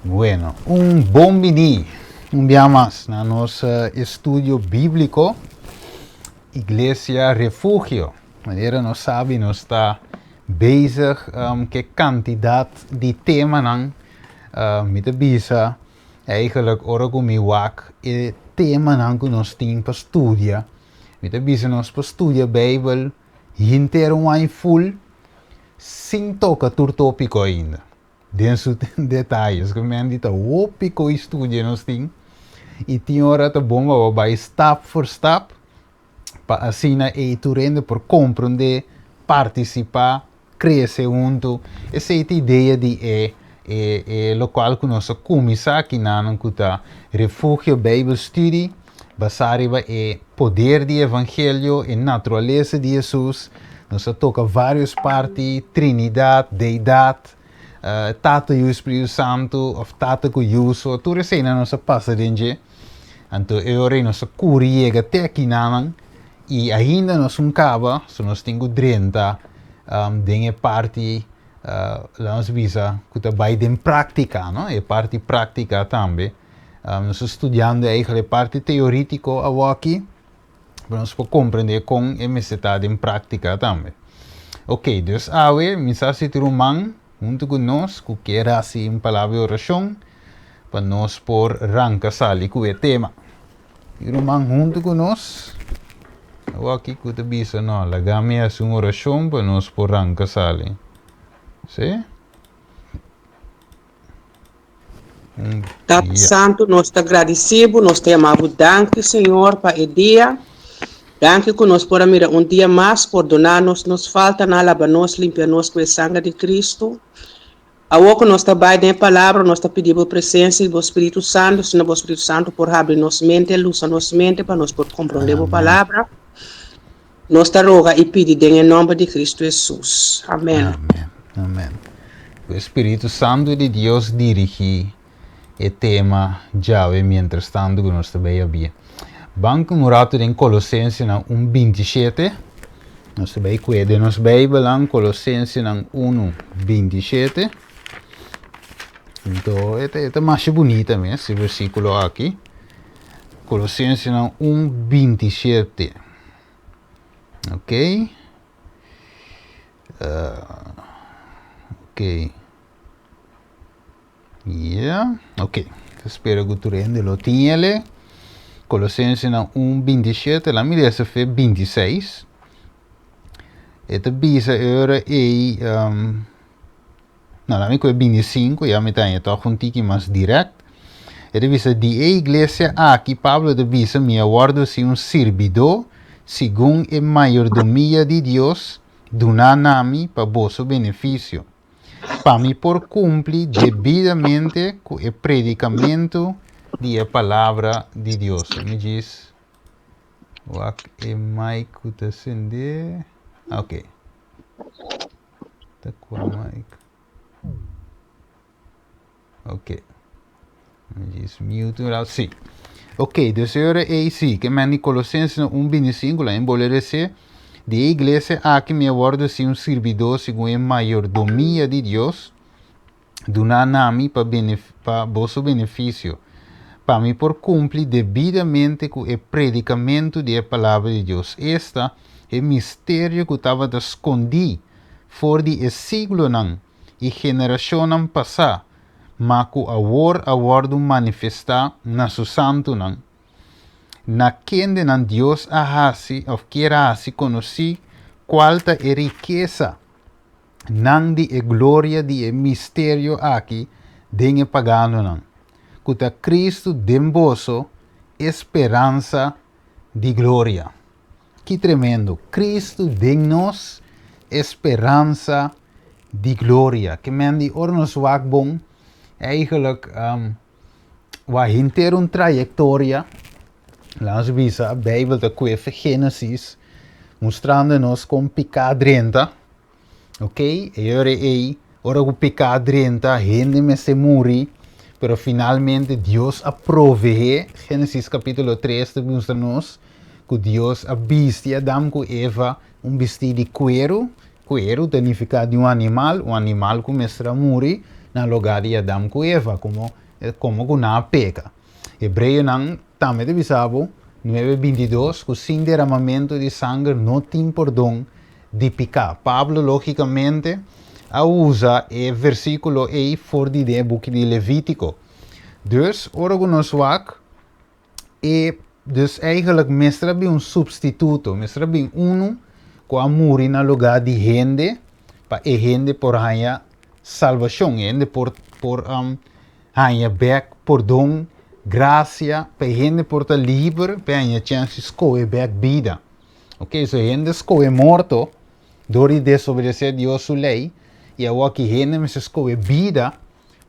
Bueno, un bom dia, un dia mais na nosso estudo bíblico, Igreja Refúgio. Maneira nós sabe, nós está bezig que quantidade de tema nan met de bisa. Eigenlijk orago mi wak e tema nan que nós temos para estudar. Met de bisa nós para estudar Bijbel, inteiro um full, sem tocar tur tópico ainda. Dentro detalhes, que men dit o pico estudio nós tem e tinha hora tá bom vai step por step para assim e tu rende por compreender, participar, crescer junto. Essa é a ideia de local que nós começar aqui na nossa Refúgio Bible Study, basado no poder do Evangelho e natureza de Jesus. Nós toca várias partes, Trinidade, Deidade, Tata e o Espírito Santo, of Tata com o uso, tudo isso aí na nossa passagem. Então, eu orei nossa curiega até aqui na e ainda nós caba, se nós temos 30, tem parte, lá nós visa, que vai em prática, não? É parte prática também. Nós estudando eigenlijk parte teórica aqui, para nós compreender como é necessidade em prática também. Ok, dus awe, mensagem de Roman, junto conosco, que era assim uma palavra de oração, para nós por arrancar sali com o tema. Roman junto conosco, aqui que te bisa não, lagame assim uma oração para nós por arrancar sali. Sim? Pai Santo, nós te agradecemos, nós te amamos, danke Senhor, para o dia. Danke que nós podemos mirar dia mais por donar-nos, nos falta nada para nós, limpar-nos com o sangue de Cristo. A que nós trabalhamos na palavra, nós pedimos a presença do Espírito Santo, senão o Espírito Santo por abrir nossa mente, luz a nossa mente, para nós poder compreender a palavra. Nós te roga e pedimos em nome de Cristo Jesus. Amém. Amém. Amém. O Espírito Santo de Deus dirige o tema já, mientras tanto que nós também havia. Banco murato em Colossenses 1:27. Nós também cuida nos Bíblia em Colossenses 1:27. Então, é mais bonito mesmo esse versículo aqui. Colossenses 1:27. Ok? Ok. Yeah. Ok. Espero que tu rende lo tiene. Colossenses 1:27, la mia fe 26. E te bisa ora e la mia 25, ja metà è toch un tiki mas direct. E te bisa di iglesia aqui Pablo te bisa mi aguardo si un servidor según e mayordomia di Dios dunanami pa vosso beneficio. Pa mi por cumplir debidamente con el predicamento de la palabra de Dios. Me diz, wak e mic kuta acender. Ok. Tá com a mic. Ok. Me diz mute out. Sim. Ok, dus ora é sim, que mani Colossenses 1:25 lá em bolere se de igreja aqui me aguardo si um servidor segundo a mayordomia de Deus, dunanami para vosso benefício, para mim por cumprir devidamente com o predicamento da palavra de Deus. Esta é o mistério que estava escondido fora de século não e geração não passar, mas que agora manifestar na seu santo não. Na quende nan Deus ahasi of quera si conosci qualta e riqueza nan di e gloria di e misterio aqui den e pagano nan. Cuta Cristo demboso esperança de glória. Que tremendo! Cristo den nos esperança de glória. Que men die ornos wakbong eigenlijk wa hinter een trajectoria. Lá nós visa a Bíblia da Cuefa Gênesis, mostrando-nos como pecado 30. Ok? E ora o pecado 30, gente me se morre, pero finalmente Deus aprove. Gênesis capítulo 3 mostra-nos que Deus abiste Adão com Eva vestido de cuero. Cuero significa de um animal começa a morrer. na lugar de Adam com Eva, como na peca. Hebreu não também te bisabo 9:22, que sem derramamento de sangue não tem perdão de pecar. Pablo, logicamente, usa o versículo aí fora de boek de Levítico. Dus, ora nos wak, dus eigenlijk mestra bi substituto, mestra bi uno que amuri na lugar de gente, para gente por hanya salvação, gente por hanya back perdão, graça, para gente por ta livre, para hanya chance escolher back vida. Ok, so gente escolhe morto, dori desobedecer Deus sua lei, e agora que gente me escolhe vida,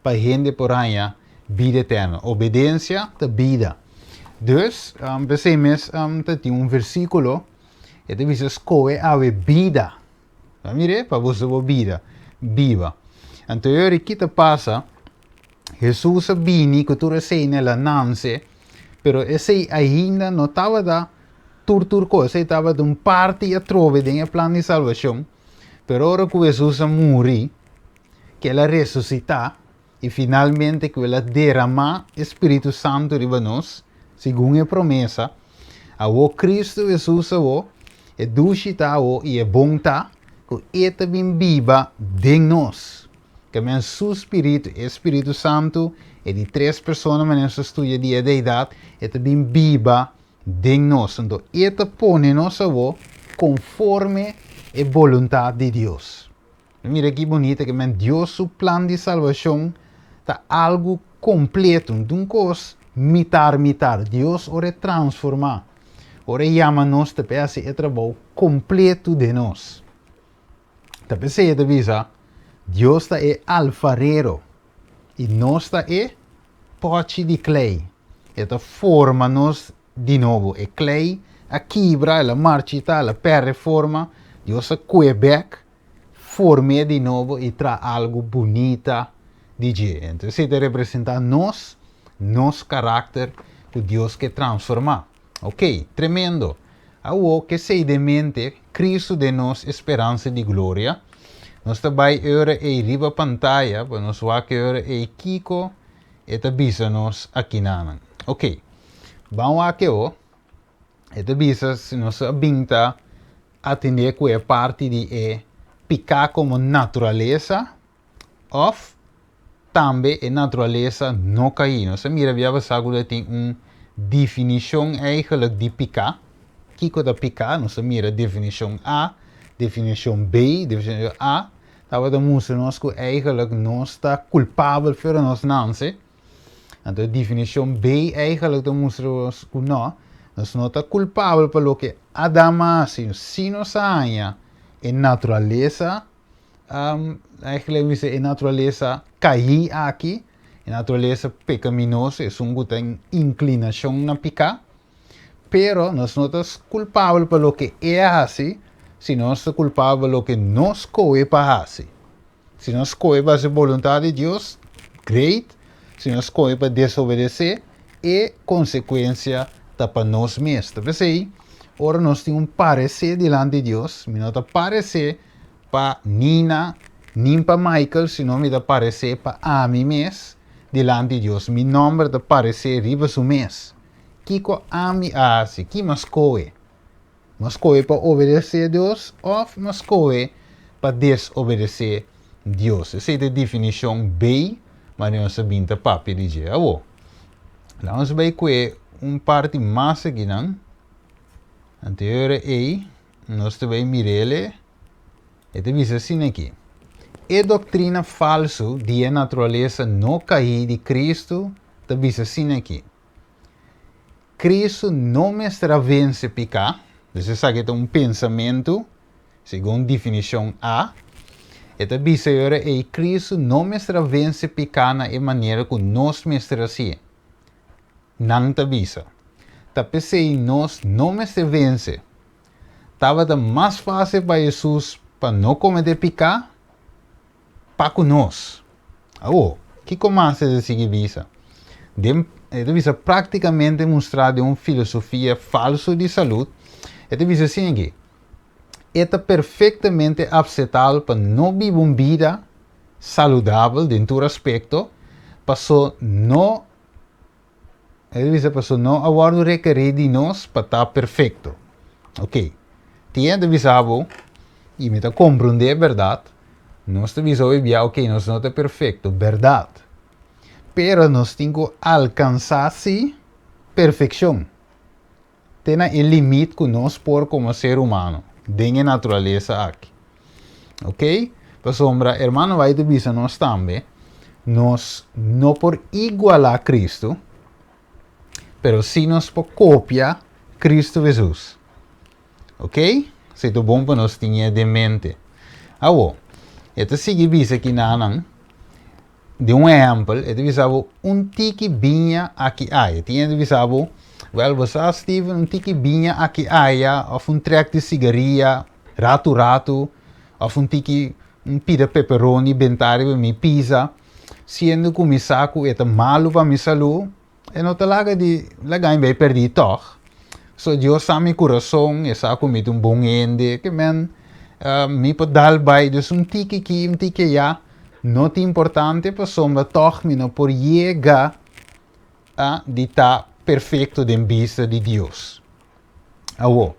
para gente por hanya vida eterna, obediência da vida. Dus, pensemos, tem versículo, e te diz, escolhe a vida. Mire, para você vida, viva. Então, o que te passa, Jesus vini que tu recebe nela nance, pero esse ainda não estava da turco, esse estava de parte a trove de plano de salvação, pero ora que Jesus morreu, que ela ressuscita, e finalmente que ela derrama Espírito Santo riba nós, segundo a promessa, o Cristo Jesus é duchita e é bonta, que é também viva de nós. Que é seu Espírito Santo, é de 3 pessoas, mas nessa estudia de deidade, é também viva de nós. Então, é põe nós conforme a vontade de Deus. Mira que bonito que Deus, seu plano de salvação, está algo completo, de coisa mitar. Deus ora transformar, ora chama nós para esse trabalho completo de nós. Tapi você avisa, Deus é alfarero e nós é pote de clay. Ele forma nós de novo. É clay, a quebra, ela marchita, ela perde forma. Deus Quebec forma de novo e traz algo bonito de dia. Então, isso representa nós, nosso caráter, que Deus quer transformar. Ok, tremendo. Agora que sei de mente, Cristo de nós, esperança de glória. Nós também agora em riba pantalla, para nós ver que agora é Kiko, e também nós aqui na. Ok, vamos aqui ó, e também se nós abinta atender com a parte de picar como natureza, ou também a natureza não cair. Nós mira via que tem uma definição eigenlijk de picar. Kiko da picar, nós mira definição A, definição B, definição A. Estava de mostrar nós que eigenlijk não está culpável por nós não, se? Então, definição B eigenlijk de mostrar nós que não está culpável pelo que Adama, se nós há em natureza, eigenlijk dice, en natureza caí aqui, en natureza pecaminosa, é uma inclinação na picar, pero nós não estamos culpáveis pelo que é assim, se nós estamos culpáveis pelo que nos coe para assim. Se nós coe para a vontade de Deus, great. Se nós coe para desobedecer, é consequência para nós mesmos. Então, ora nós temos parecer diante de Deus, não parecer para Nina, nem para Michael, senão me dá parecer para a mim mesmo, diante de Deus. Meu nome dá parecer riba su mês. Kiko a mim assim, que mas coe? Mas coe para obedecer a Deus, ou mas coe para desobedecer a Deus. Essa é a definição B, mas nós sabemos que papi diz, vamos ver que parte mais aqui, não? Anterior aí, nós também mirele, e te diz assim aqui. É doutrina falso de a natureza não cair de Cristo, te diz assim aqui. Cristo não me estará vence pecar, você sabe que é pensamento, segundo definição A, e te diz agora, Cristo não me estará vence pecar na maneira que nós me estará assim. Não te diz. Tapi se nós não me se vence, estava mais fácil para Jesus para não cometer pecado para nós. Que começa a seguir visa? Visa praticamente mostrar de uma filosofia falsa de saúde. Visa assim aqui. É perfeitamente aceitável para não viver uma vida saludável dentro do aspecto, passou não, passou não agora requerer de nós para estar perfeito. Ok, tinha de visavo e me está compreender a verdade, nós te visou e ok, nós não é perfeito, verdade. Pero nós temos que alcançar perfeição. Tem o limite que nós por como ser humano, tem a natureza aqui. Ok? Para sombra, hermano, vai te dizer nós também, nós não por igualar a Cristo, pero sim nós por copiar Cristo Jesus. Ok? Se é bom para nós ter de mente. Agora, esta sigue diz aqui na de um exemplo, ele visava tiki vinha aqui aí. Tinha visava, well, você Steven, tiki vinha aqui aí, ou track de cigaria, rato, ou tiki pida pepperoni, bentário, mi pizza, sendo que mi saco é malo para mi saúde, e não te laga de lagar bem perdi toch. So Deus sabe meu coração, e saco me bom ende, que men, mi pode dar by, dus tiki aqui, tiki já. Não é importante para sombra toch não por chegar a estar perfeito em vista de Deus. Agora,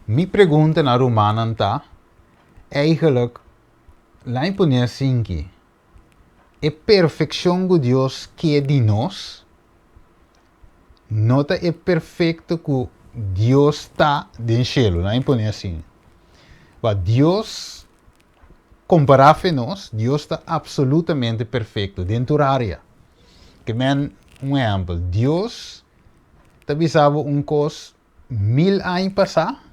minha pergunta na romana está, eigenlijk, lá em poner assim que, é perfeição que Deus quer de nós? Nota é perfeito que Deus está no céu, lá em poner assim. Mas Deus comparar nós, Deus está absolutamente perfeito dentro da área. Que men, exemplo, Deus está visava coisa 1000 anos passar,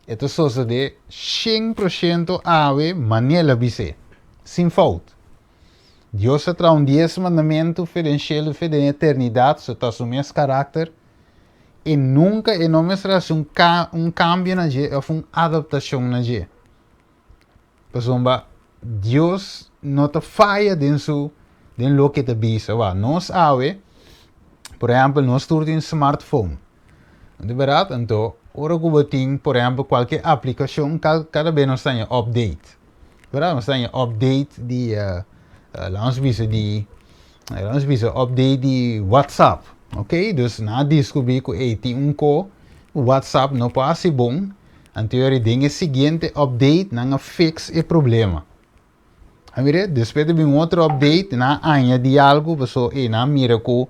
então só se de 100% ave maneira bise, sem falta. Deus está 10 mandamentos diferenciados da eternidade, só está o mesmo caráter, e nunca não me será cambio na gente, ou uma adaptação na gente. Pessoal, Deus não te falha dentro do que te bisa. Nós sabe, por exemplo, nós temos um smartphone. De verdade, então, ora que você tem, por exemplo, qualquer aplicação, cada vez nós temos update. Verdade, nós temos update de, vamos dizer, update de WhatsApp. Ok? Dus na descobrir que tem WhatsApp não pode ser bom. Então, o seguinte update não fix o problema. Depois de um outro update, na añade algo, pessoal, na mira que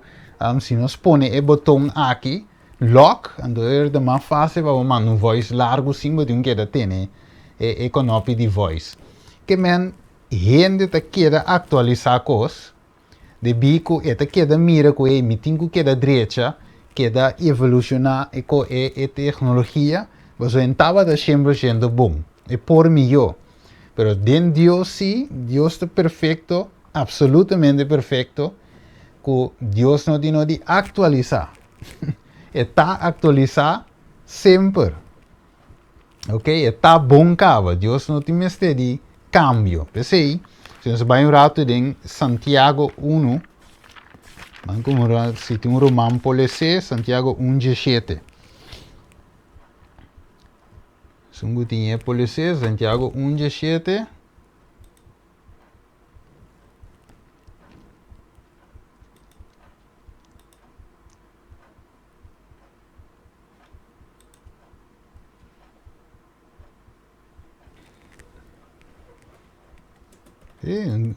se nós põe o botão aqui, lock, então é mais fácil para mandar um voice largo, sim, mas não quer ter a copy de voice. Que men, gente que quer atualizar coisas, de bico, e quer mira que me tenho que direita, quer evolucionar com a tecnologia. Você estava sempre sendo bom. É por melhor. Pero dentro de Deus, sim, Deus é perfeito, absolutamente perfeito, que Deus não tem de atualizar. Está atualizar sempre. Ok? Está bom cava. Deus não tem mais de cambio. Pensei, se nós vamos um rato em Santiago 1, se tem um romano police, Santiago 1:17. Sungguh tinha policia, Santiago 1:17.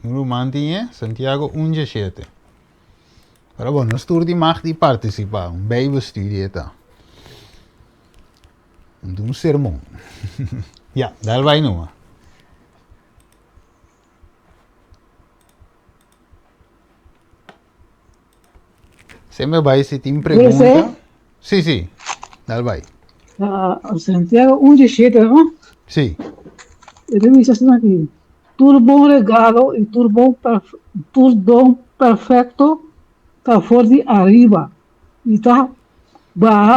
Romano tinha, Santiago 1:17. Agora, bom, nós todos de participar, Bijbelstudie tá. Um sermão. Ja, daar vai numa. Sempre vai se tem pergunta. Sim, daar vai. Santiago 1:17, não? Sim. Ele diz assim aqui: tudo bom regalo e tudo dom perfeito está fora de arriba e está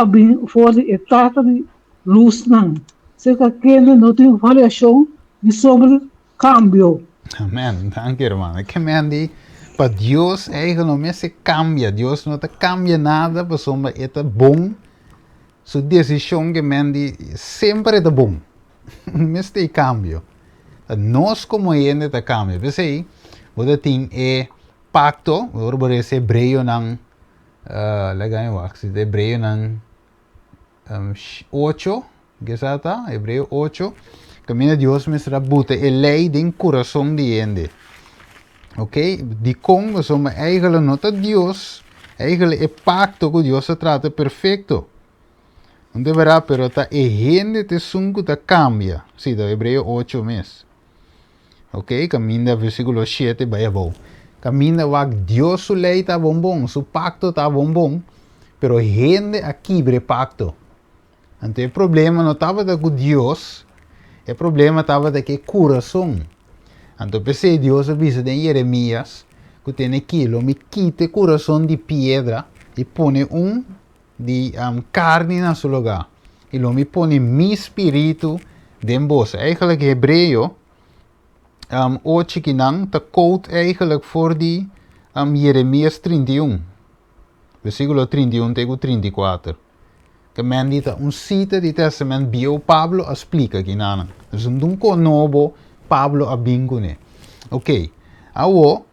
bem fora de etapa de luz não. Se que não tem variação de sobre cambio. Amém. Dank je, irmão. Que me para Deus eigenlijk se cambia. Deus não te cambia nada, para sombra é bom. Sua decisão que me sempre é bom. Não tem cambio. Nós como gente ta cambia. Você você tem pacto, agora esse hebreu não, legal wax, hebreu não 8, que está, hebreu 8, caminha Deus me será buta e lei den coração de gente. Ok? Die kom, somos eigenlijk nota Deus, eigenlijk é pacto que Deus se trata perfeito. Não deverá, pero ta e gente te sungu ta cambia. Sim, da Hebreu 8 mês. Ok? Caminha versículo 7, vai bom. Caminha wak Deus su lei ta bom, su pacto ta bom, pero gente aqui bre pacto. Então o problema não estava com Deus, o problema estava com o coração. Então pensei Deus avisa em Jeremias que tem aquilo, me quite o coração de pedra e põe de carne na seu lugar. E lo me põe mi espírito dentro vos. Eigenlijk Hebreu 8 que não está code eigenlijk voor die Jeremias 31. Versículo 31 até 34. Que men dita cita di testament bio Pablo explica que nana. Dus dunco novo Pablo abincune. Ok. Awo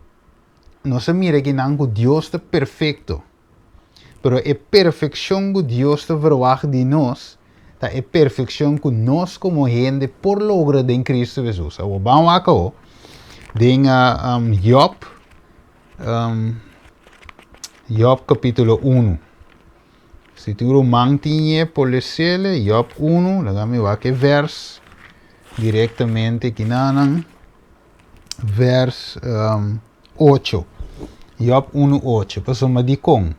no se mira que nango Dios te perfecto. Pero é perfección que Dios te verwacht de nós, ta é perfección que nós como gente por logra de Cristo Jesus. Awo vamos acá den Job Job capítulo 1. Se tu mantinha por lecele, Job 1, lagami wa que vers directamente aqui na vers 8. Job 1:8. Passoma di con.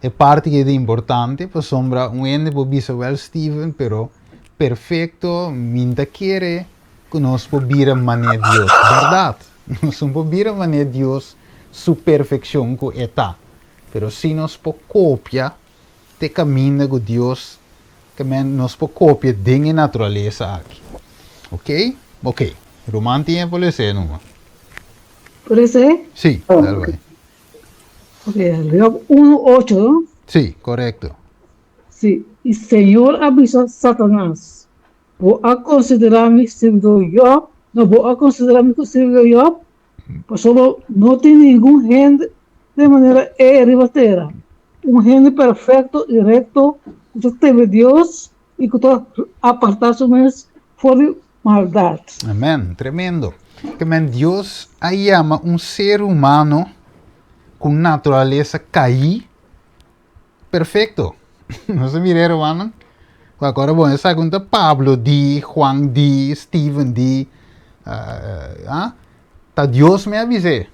É parte que é importante, passombra ende po bisa well Steven, pero perfecto minta quiere que nós pobira mané Deus. Verdade. Nós não pobira mané Deus su perfección que está. Pero se nós po copia te caminha com Deus que nos pode copiar de natureza aqui. Ok? Ok. Romano tem por esse número. Por ese? Sim, tal vai. Ok, Job 1:8, ¿no? Sim, correto. Sí. Y Señor avisó a Satanás, ¿vos a considerar mi servidor Job? No, vos a considerar mi servidor Job, pues solo no tiene ningún gente de manera ribatera. Un género perfecto y recto, que teme Dios y que apartar su mes por maldad. Amém. Tremendo. Que Deus aí ama ser humano com natureza cair perfeito. Não se mira, hermano? Agora, bom, essa conta Pablo di, Juan di, Steven di, tá Deus me avisou.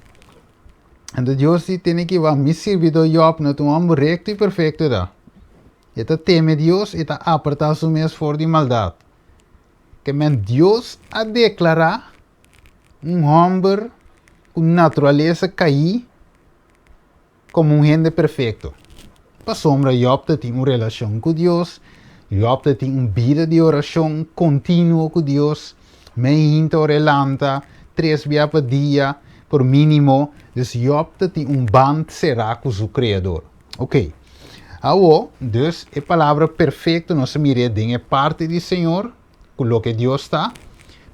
Então Deus tem que va me servir Job na tua homem recto e perfeito da. E tá teme Deus e tá apartar su mes for de maldade. Que Deus a declarar homem com natureza cair como gente perfeito. Para sombra Job tem uma relação com Deus, Job tem uma vida de oração contínua com Deus, meia orelanta, 3 vezes por dia, por mínimo. Dus Job tem band será com o Criador. Ok. Agora, dus a palavra perfeita não se mira em parte do Senhor, com o que Deus está,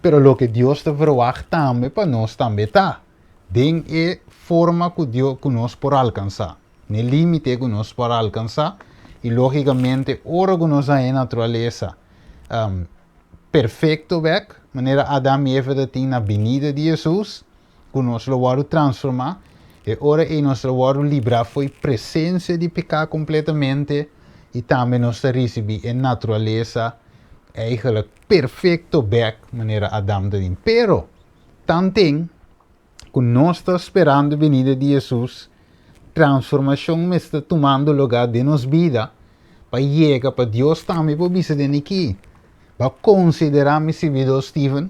pero o que Deus está verwacht também para nós também está. Den a forma que Deus que nós por alcançar, no limite que nós por alcançar, e logicamente, ora que nós é natureza perfeito, maneira Adam e Eva tem na venida de Jesus, que nós lo vamos transformar, e ora nós lo vamos livrar foi presença de pecado completamente, e também nós recebemos a natureza eigenlijk perfeito maneira Adam tem. Pero, também, que nós estamos esperando a venida de Jesus, transformação me está tomando lugar de nossa vida, para chegar para Deus também para bisa de aqui, para considerar-me servidor Steven.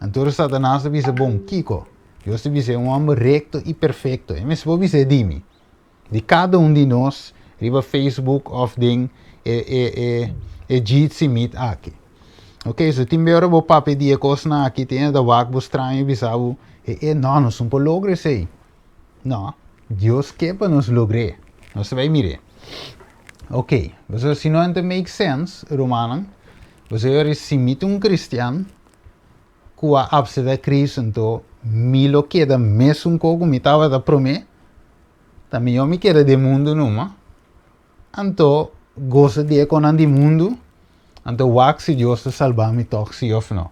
Então Satanás diz, bom, Kiko, Deus diz homem recto e perfeito. E mas vou dizer de cada de nós, riba Facebook of ding, Jitsi meet aqui. Ok, so tem hora vou papi dia coisa aqui tem da wak vos estranho bisavo, não, nós não podemos lograr isso. Não, Deus quer para nós lograr. Nós vai mirar. Ok, você se não make sense, Romano, você é se meet cristiano, kua abse da Cristo, então, me lo queda mesmo um pouco, me tava da promessa, também eu me queda de mundo numa, então, gosta de economia de mundo, então, wak se Deus te salvar me toxi of não.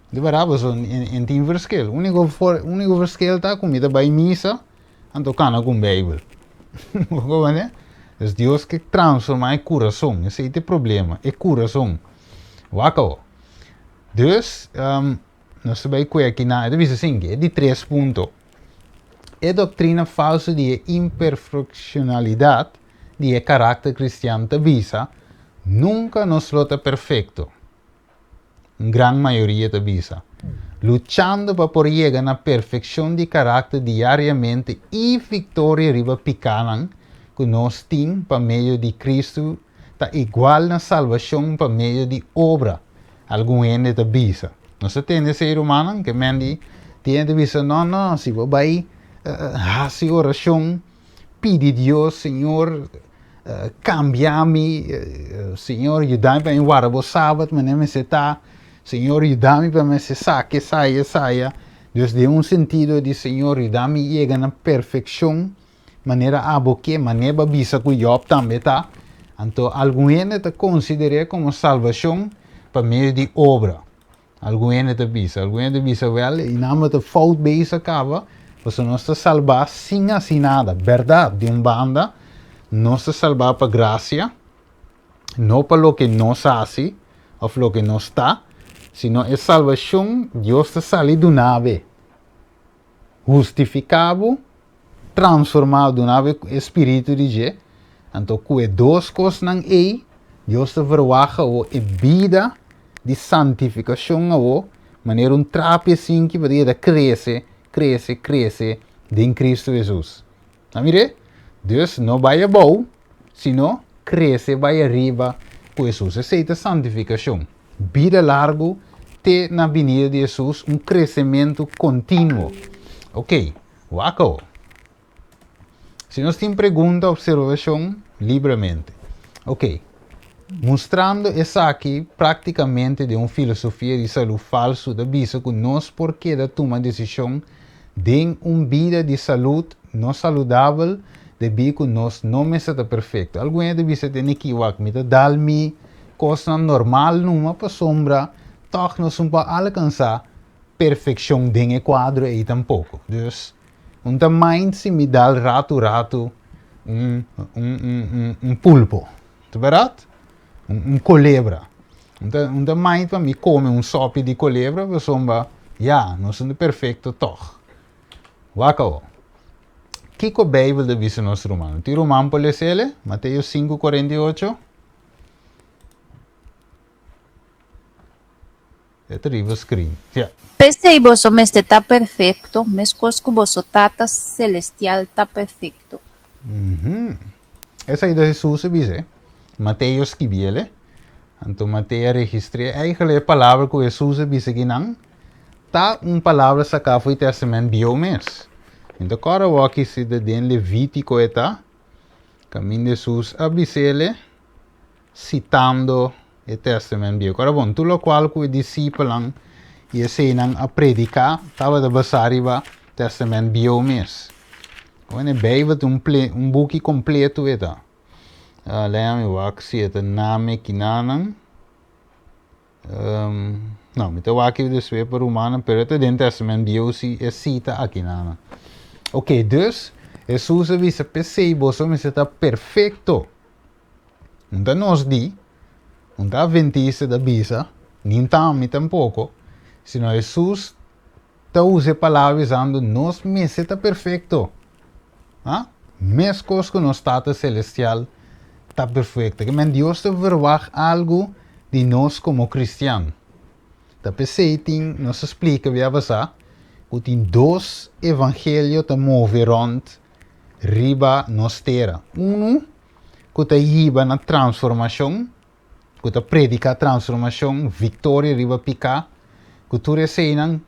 De verdade, so, em tem verschil. Único verschil tá comida by missa, então cana com Bijbel. Né? É Deus que transforma o coração, esse é o problema, é coração. Waka. Dus, nós vamos ver aqui na, é de 3 pontos. É doutrina falsa de imperfeccionalidade, de caráter cristiano da visa, nunca nos lota perfeito. Gran maioria da visa. Luchando para por llegar na perfeição de caráter diariamente e vitória riba picanan, que nós temos para meio de Cristo, está igual na salvação para meio de obra. Algum ende da visa. Nós temos ser humano que mendi tem de visa, não, se vai fazer oração, pede Deus, Senhor, cambia-me, Senhor, ajuda-me para guardar o sábado, mas não me está. Senhor, ajuda-me para me saia. Deus deu sentido de Senhor, ajuda-me a chegar na perfeição, maneira aboque, maneira bisa que Job também está. Então, algum ende te considera como salvação para meio de obra. Algum ende bisa well, e nada de fout bezig acaba, você não está salvar sem assim nada. Verdade, de banda, não está salvar para graça, não para lo que não hace, ou lo que não está, sino é salvação, Deus te sali do nave. Justificado, transformado do nave espírito de Deus. Então, com duas coisas não é, Deus te verwacht a vida de santificação, maneira trape assim que vai crescer em Cristo Jesus. Amire? Deus não vai a bom, sino cresce vai arriba com Jesus. Essa é a santificação. Vida largo, te na vinda de Jesus, crescimento contínuo. Ok, wako. Se nós temos pergunta, observação, livremente. Ok. Mostrando isso aqui praticamente de uma filosofia de saúde falso da visa que nós porque da toma decisão de uma vida de saúde não saudável de que nós não está perfeito. Alguém de visa tem equivocado, me dá-me coisa normal numa para sombra, toch nós não para alcançar perfeição de quadro aí tampouco. Dus, tamanho se me dá rato pulpo, tá verdade? Culebra. Tamanho para me comer sopa de culebra, para sombra, não sou perfeito, toch. Waka. Que a Bíblia da visa nosso romano? Ti romano por lesele, Mateus 5:48. É terrível screen. Pensei vosso mestre está perfeito, mas cosco vosso tata celestial está perfeito. Essa aí da Jesus diz, Mateus que viele. Então Mateus registra eigenlijk a palavra que Jesus diz aqui não. Tá uma palavra sacada do Testamento biomês. Então agora o aqui se de Levítico eta, caminho de Jesus abisele, citando o Testamento bio. Agora bom, tudo o qual que o discípulo e ensinam a predicar, estava de basariba Testamento biomês. Quando a Bíblia tem book completo eta. Lembra o aqui eta name kinanan. Não, me estou aqui de sua para humana, pero até dentro do Testamento bio se cita aqui nana. Ok, dus, Jesus avisa pensei, você está perfeito. Não está nos di, não está adventista da visa, nem também tampouco, sino Jesus está usando palavras dizendo, nós me está perfeito. Mes coisas que nos Tata Celestial está perfeito. Que Deus te verwacht algo de nós como cristianos. Da pensei, nos explica, via passar, que tem dois evangelhos que movem rond riba nos terra. Que te riba na transformação, que te predica a transformação, vitória riba pica, que tu recebes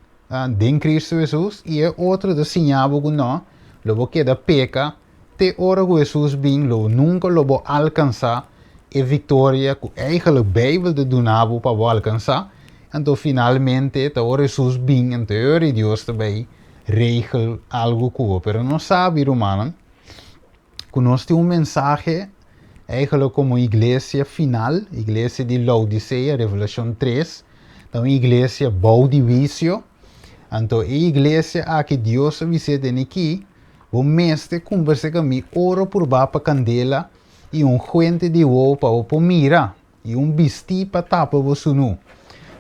de Cristo Jesus, e é outro de sinal que não, logo que da peca, te ora que Jesus vem, nunca lo alcançar, e vitória que eigenlijk Bíblia de donavo para alcançar, Então, finalmente, ahora Jesus vem, então ahora Deus também regel algo com pero não sabe, romano, que nós temos mensagem, eigenlijk como igreja final, igreja de Laodicea, Revelação 3, então igreja Baudivisio, então a igreja a que Deus visita aqui, o mestre conversa comigo, oro por bapa candela, e fuente de roupa para mira, e vestido para tapar o sunu.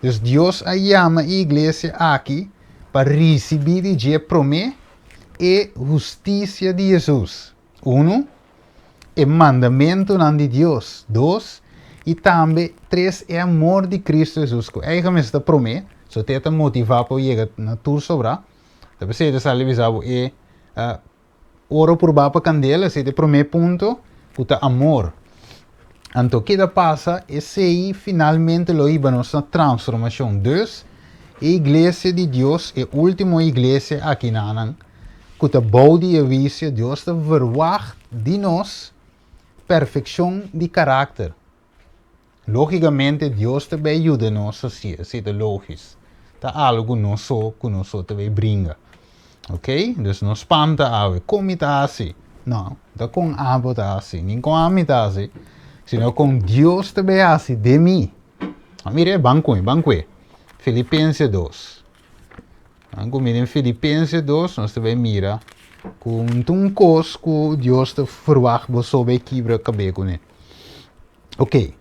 Então Deus a chama a igreja aqui para receber de promessa e justiça de Jesus. 1. É mandamento de Deus. 2. E também 3. É amor de Cristo Jesus. Eigenlijk esta promessa, so tenta motivar para chegar na tour sobra. Então você está avisado é oro por bapa candela, se te promete ponto, puta amor. Então, o que passa é se finalmente lo íbamos na transformação. 2. A igreja de Deus é a última igreja aqui na Anang. Que a body e visio, Deus te verwacht de nós perfeição de caráter. Logicamente, Deus também ajuda nós assim, é lógico. Tá algo que nós também brinca. Ok? Então, não espanta a como está assim. Não, tá com abo tá assim, nem com a tá assim. Sino com Deus também assim, de mim. Mire, banco. Filipenses 2. Mire, Filipenses 2, nós também mira com um coisa que Deus te verwacht sobre quebra cabelo com ele. Ok.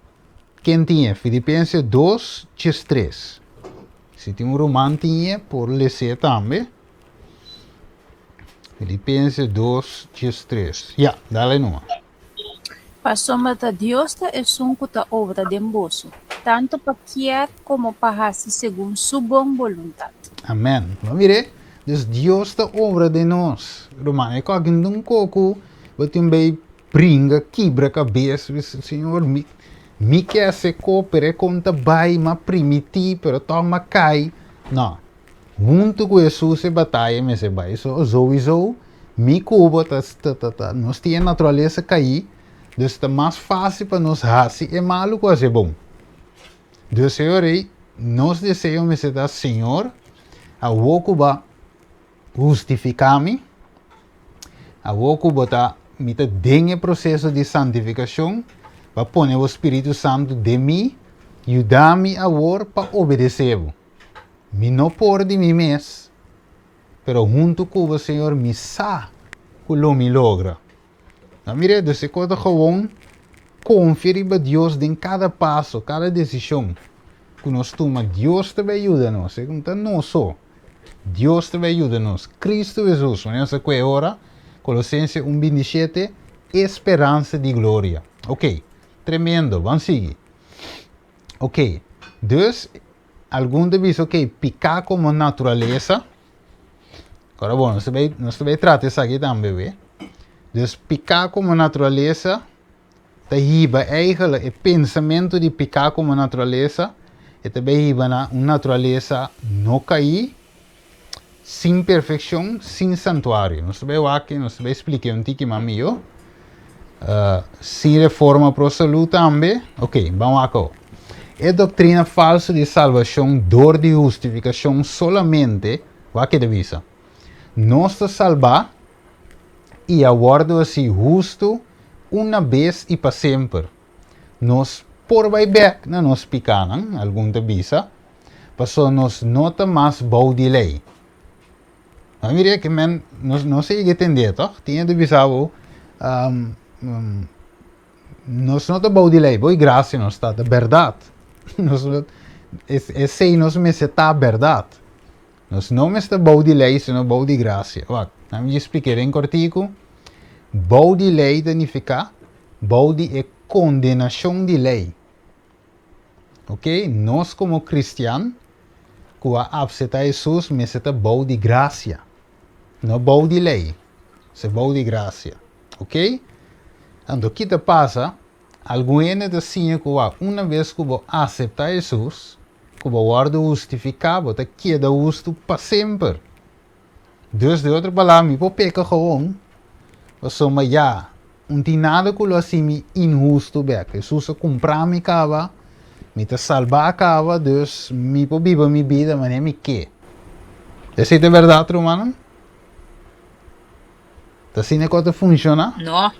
Quem tinha? Filipenses 2, 3. Se tem romano tinha, por ler também. Filipenses 2, 3. Ja, dale numa. Passoma da Deus é que obra de emboço, tanto para querer como para fazer segundo sua boa vontade. Amém. Vamos ver? Deus está obra de nós. Romano, é que alguém não coco, vai também brinca, quebra a cabeça, Senhor, me quer se coopere com tabai, mas primitivo, pero toma cai. Não. Junto com Jesus se batalha, mas se vai. Sowieso, mi cubo, nós temos natureza cair. Então, está mais fácil para nós fazer e malo quase bom. Então, Senhor, nós desejamos que o Senhor, a pouco vai justificar-me, a pouco vai me dar o processo de santificação, para pôr o Espírito Santo de mim, ajudar-me a orar para obedecer. Me não por de mim mesmo, pero junto com o Senhor, me sabe que lo me logra. Mire, você pode gewoon confiar em Deus em cada passo, cada decisão que nós tomamos. Deus também ajuda-nos. Não só. Deus também ajuda-nos. Cristo Jesus, nessa hora, Colossenses 1:27, esperança de glória. Ok, tremendo, vamos seguir. Ok, Deus, algum de vocês, ok, picar como natureza. Agora, bom, nós também tratamos isso aqui também, Dus picar como natureza, dahiba eigenlijk o pensamento de picar como natureza, e também uma natureza não cair, sem perfeição, sem santuário. Nós também aqui, nós também expliquei um pouquinho mais meu. Sem reforma para a saúde também. Ok, vamos aqui. É doutrina falsa de salvação, dor de justificação solamente, o que deve ser. Nós te salvar e aguardo assim justo uma vez e para sempre. Nós por vai back na nós picanan, algum te visa, passou nós nota mais bom de lei. Mas mire que men, não sei que entender, tá? Tinha de visa nós não tá bom de lei, boa graça nós está da verdade. Nós sei nós me está a verdade. Nós não me está bom de lei, senão bom de graça. Vá, eu me expliquei em cortico. Bom de lei significa bom de condenação de lei. Ok? Nós como cristianos, que aceitar Jesus, me está bom de graça. Não bom de lei, é bom de graça. Ok? Então, o que te passa? Alguém assim que uma vez que você aceitar Jesus, que você vai justificar, você queda justo para sempre. Dus de outra palavra, me peca gewoon. Então, mas já, não tem nada que assim me injusto beca. Jesus comprar me cava, Me te salva acaba, dus me po viva mi vida, mas nem me que. Essa é a verdade, Romano? Tá assim é que funciona? No,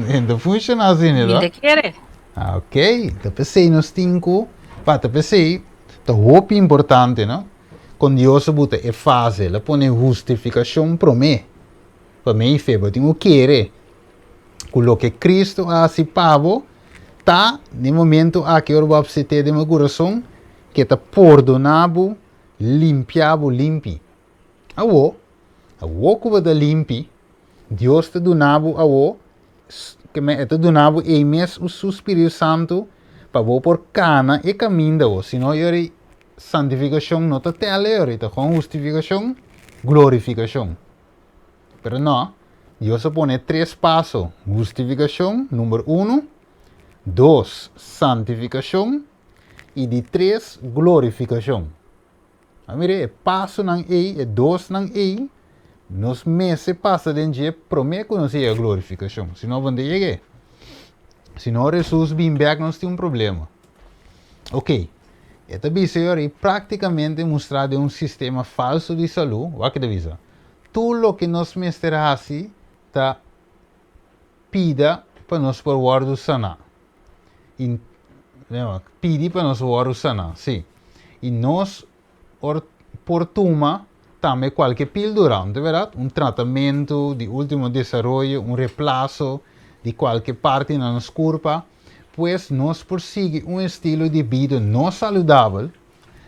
Então funciona assim, né? minde quiere. Ah, ok. Então pensei nos cinco. Pata pensei, tá roupa importante, não? Quando Deus buta é fácil, ela põe justificação para mim. Para mim, eu tenho que querer. Com o que Cristo ha se pavo, tá, no momento aqui eu vou ter de meu coração, que tá perdonado, limpiado, limpi. Awo que vai limpi, Deus te donava que me te donava e mes o seu Espírito Santo, para vou por cana e caminho, senão eu santificação não te tele, eu com justificação, glorificação. Pero não, Deus põe 3 passos: justificação, número 1, 2, santificação, e de 3, glorificação. Mire, passo não é, 2 não é, nos meses passa de dia, promete que não seja glorificação, senão vão chegar. Senão Jesus vem back, nós temos problema. Ok, esta visão é praticamente mostrada um sistema falso de saúde, o que devia. Tudo o que nós mestres está pida para nós por guardo sanar. Pide para nós guardo sanar, sim. E nós por toma também qualquer píldora, não é verdade? Tratamento de último desenvolvimento, reemplaço de qualquer parte na nossa corpo, pois nós persegue estilo de vida não saudável,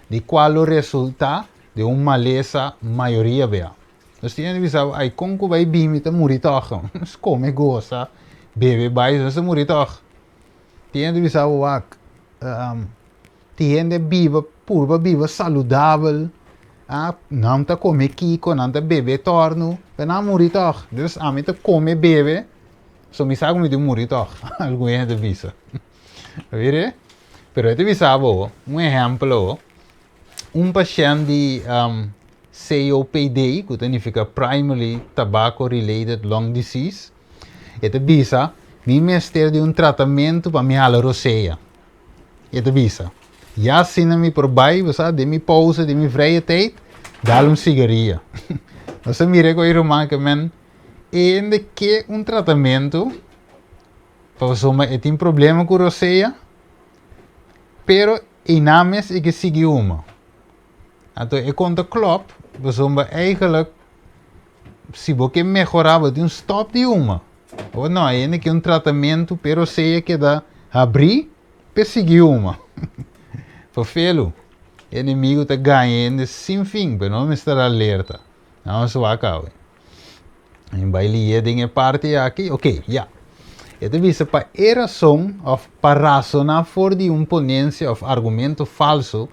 de qual resulta de maleza maioria bem. Nós temos que dizer, ai, como vai bem, está morito, nós come, gosta, bebe, vai, nós morito. Temos que dizer, temos que viver, pura, viver saudável, não está come kiko, não está bebe torno, mas não morito. Então, a mim está come, bebe, só me sabe como de morito, algo é de visa. Vede? Pero este visavo, exemplo, paciente COPD, que significa Primary Tobacco Related Lung Disease, este visa, me mestre de tratamento para minha roceia. Este visa. Já assim me probai, de minha pausa, de minha vrije tijd, dá cigaria. Você mira com o irmão que de que tratamento, para você tem problema com roceia, pero inames é que sigue uma. Então, é quando klopt, você eigenlijk, se você melhorar, você stop de uma. Ou não, é que tratamento, pero sei que dá abrir, para seguir uma. Para fê-lo, o inimigo está ganhando sem fim, para não estar alerta. Não, isso vai acabar. Em baile, tem a parte aqui, ok, já. Esta visa para razão, para razonar fora de ponência ou argumento falso,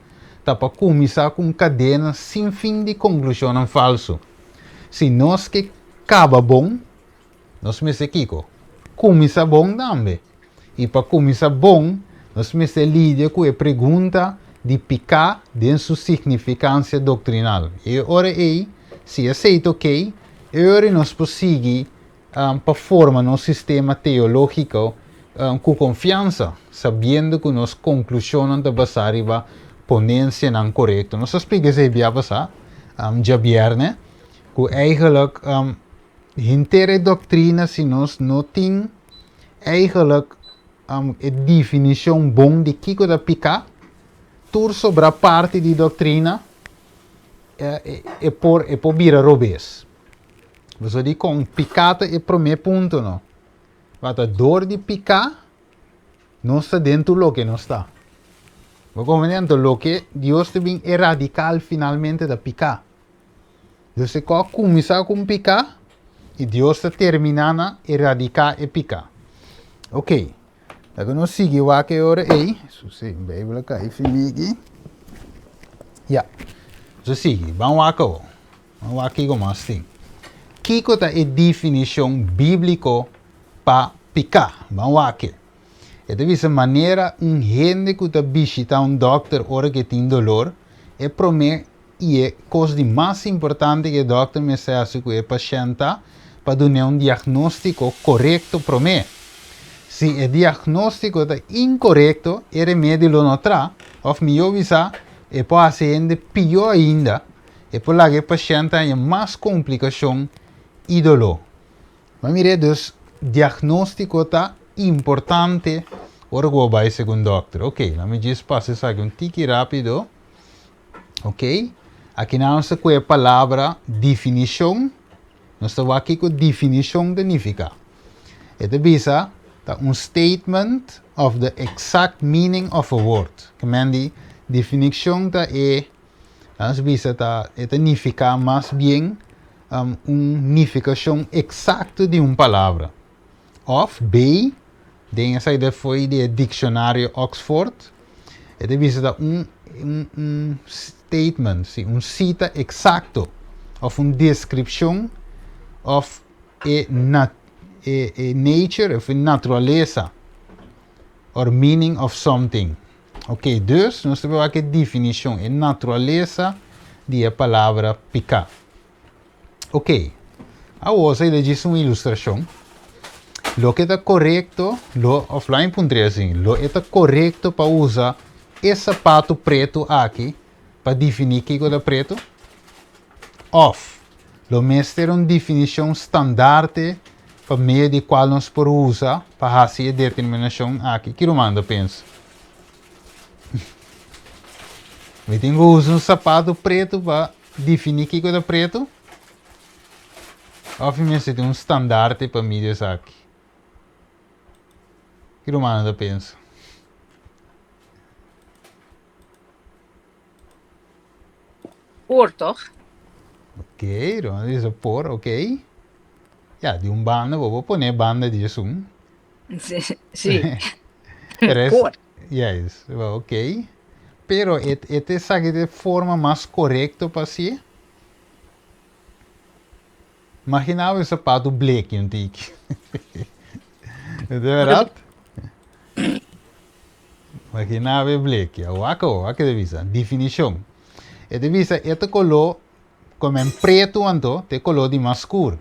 tá para começar com cadena sem fim de conclusão falso. Se nós que acaba bom, nós me Kiko, começa bom também. E para começar bom, nós me lida com a pergunta de picar de sua significância doutrinal. E ora aí, se aceita ok, e ora nós prosseguir para formar um sistema teológico com confiança, sabendo que nós conclusões da basariba ponência não correta. Nós explicamos isso bem passar, já viernes, que eigenlijk inteira doutrina, se nós não temos eigenlijk a definição bom de que da picar, tudo sobre a parte de doutrina é por virar robês. Você diz com picata é o primeiro ponto, não? A dor de picar não está dentro do que não está. Você compreende? O que Deus tem erradical finalmente da picar. Você começa com picar e Deus está terminando erradicar e picar. Ok. Agora nós seguimos aqui agora aí. Sim, Bíblia cai aqui. Já. Você segue. Vamos aqui como assim. Que é a definição bíblica para picar? Vamos aqui. É dessa maneira, gente que está visitando doctor hora que tem dolor, é para mim e é coisa mais importante que o doctor me faz com o paciente para dar diagnóstico correto para mim. se o diagnóstico está incorreto, o remédio não traz, ou melhor bisa, e pode ser ainda pior ainda, e por lá que o paciente tem mais complicação e dolor. Mas mire, dus, diagnóstico está importante, ora vou vai segundo doctor. Ok, lá me diz, passa isso aqui um tique rápido. Ok, aqui não se com a palavra definição, nós estamos aqui com definição significa. Ito bisa, un statement of the exact meaning of a word. Kamendi, definition ta as bisa ta, ito significa más bien significación exacta de una palabra. Of, B, de esa idea fue de diccionario Oxford. Ito bisa ta un statement, sí, un cita exacto of una descripción of a nature of a naturaleza or meaning of something. Ok, dus nós temos aqui a definição, a natureza da palavra picar. Ok, agora ele diz uma ilustração. Lo que está correto, offline puntre assim, lo que está correto para usar esse sapato preto aqui, para definir o que é preto. Off, lo mestre é uma definição standard para meio de qual nós podemos usar para fazer a determinação aqui. Que manda pensa? Eu tenho que usar um sapato preto para definir o que é preto. Obviamente tem um standard para medir isso aqui. Que manda pensa? Por, toch? Ok, dan is het por, ok. Ja, die un banda, vou poner banda de zoom. Sí. Por. Yes, well, ok. Pero este sabe de forma mais correta para si. Imaginava o sapato black um tique. É verdade? Imaginava o black. Aqui de visa. Definição. É de visa, este color, como em preto, então, tem color de mais escuro.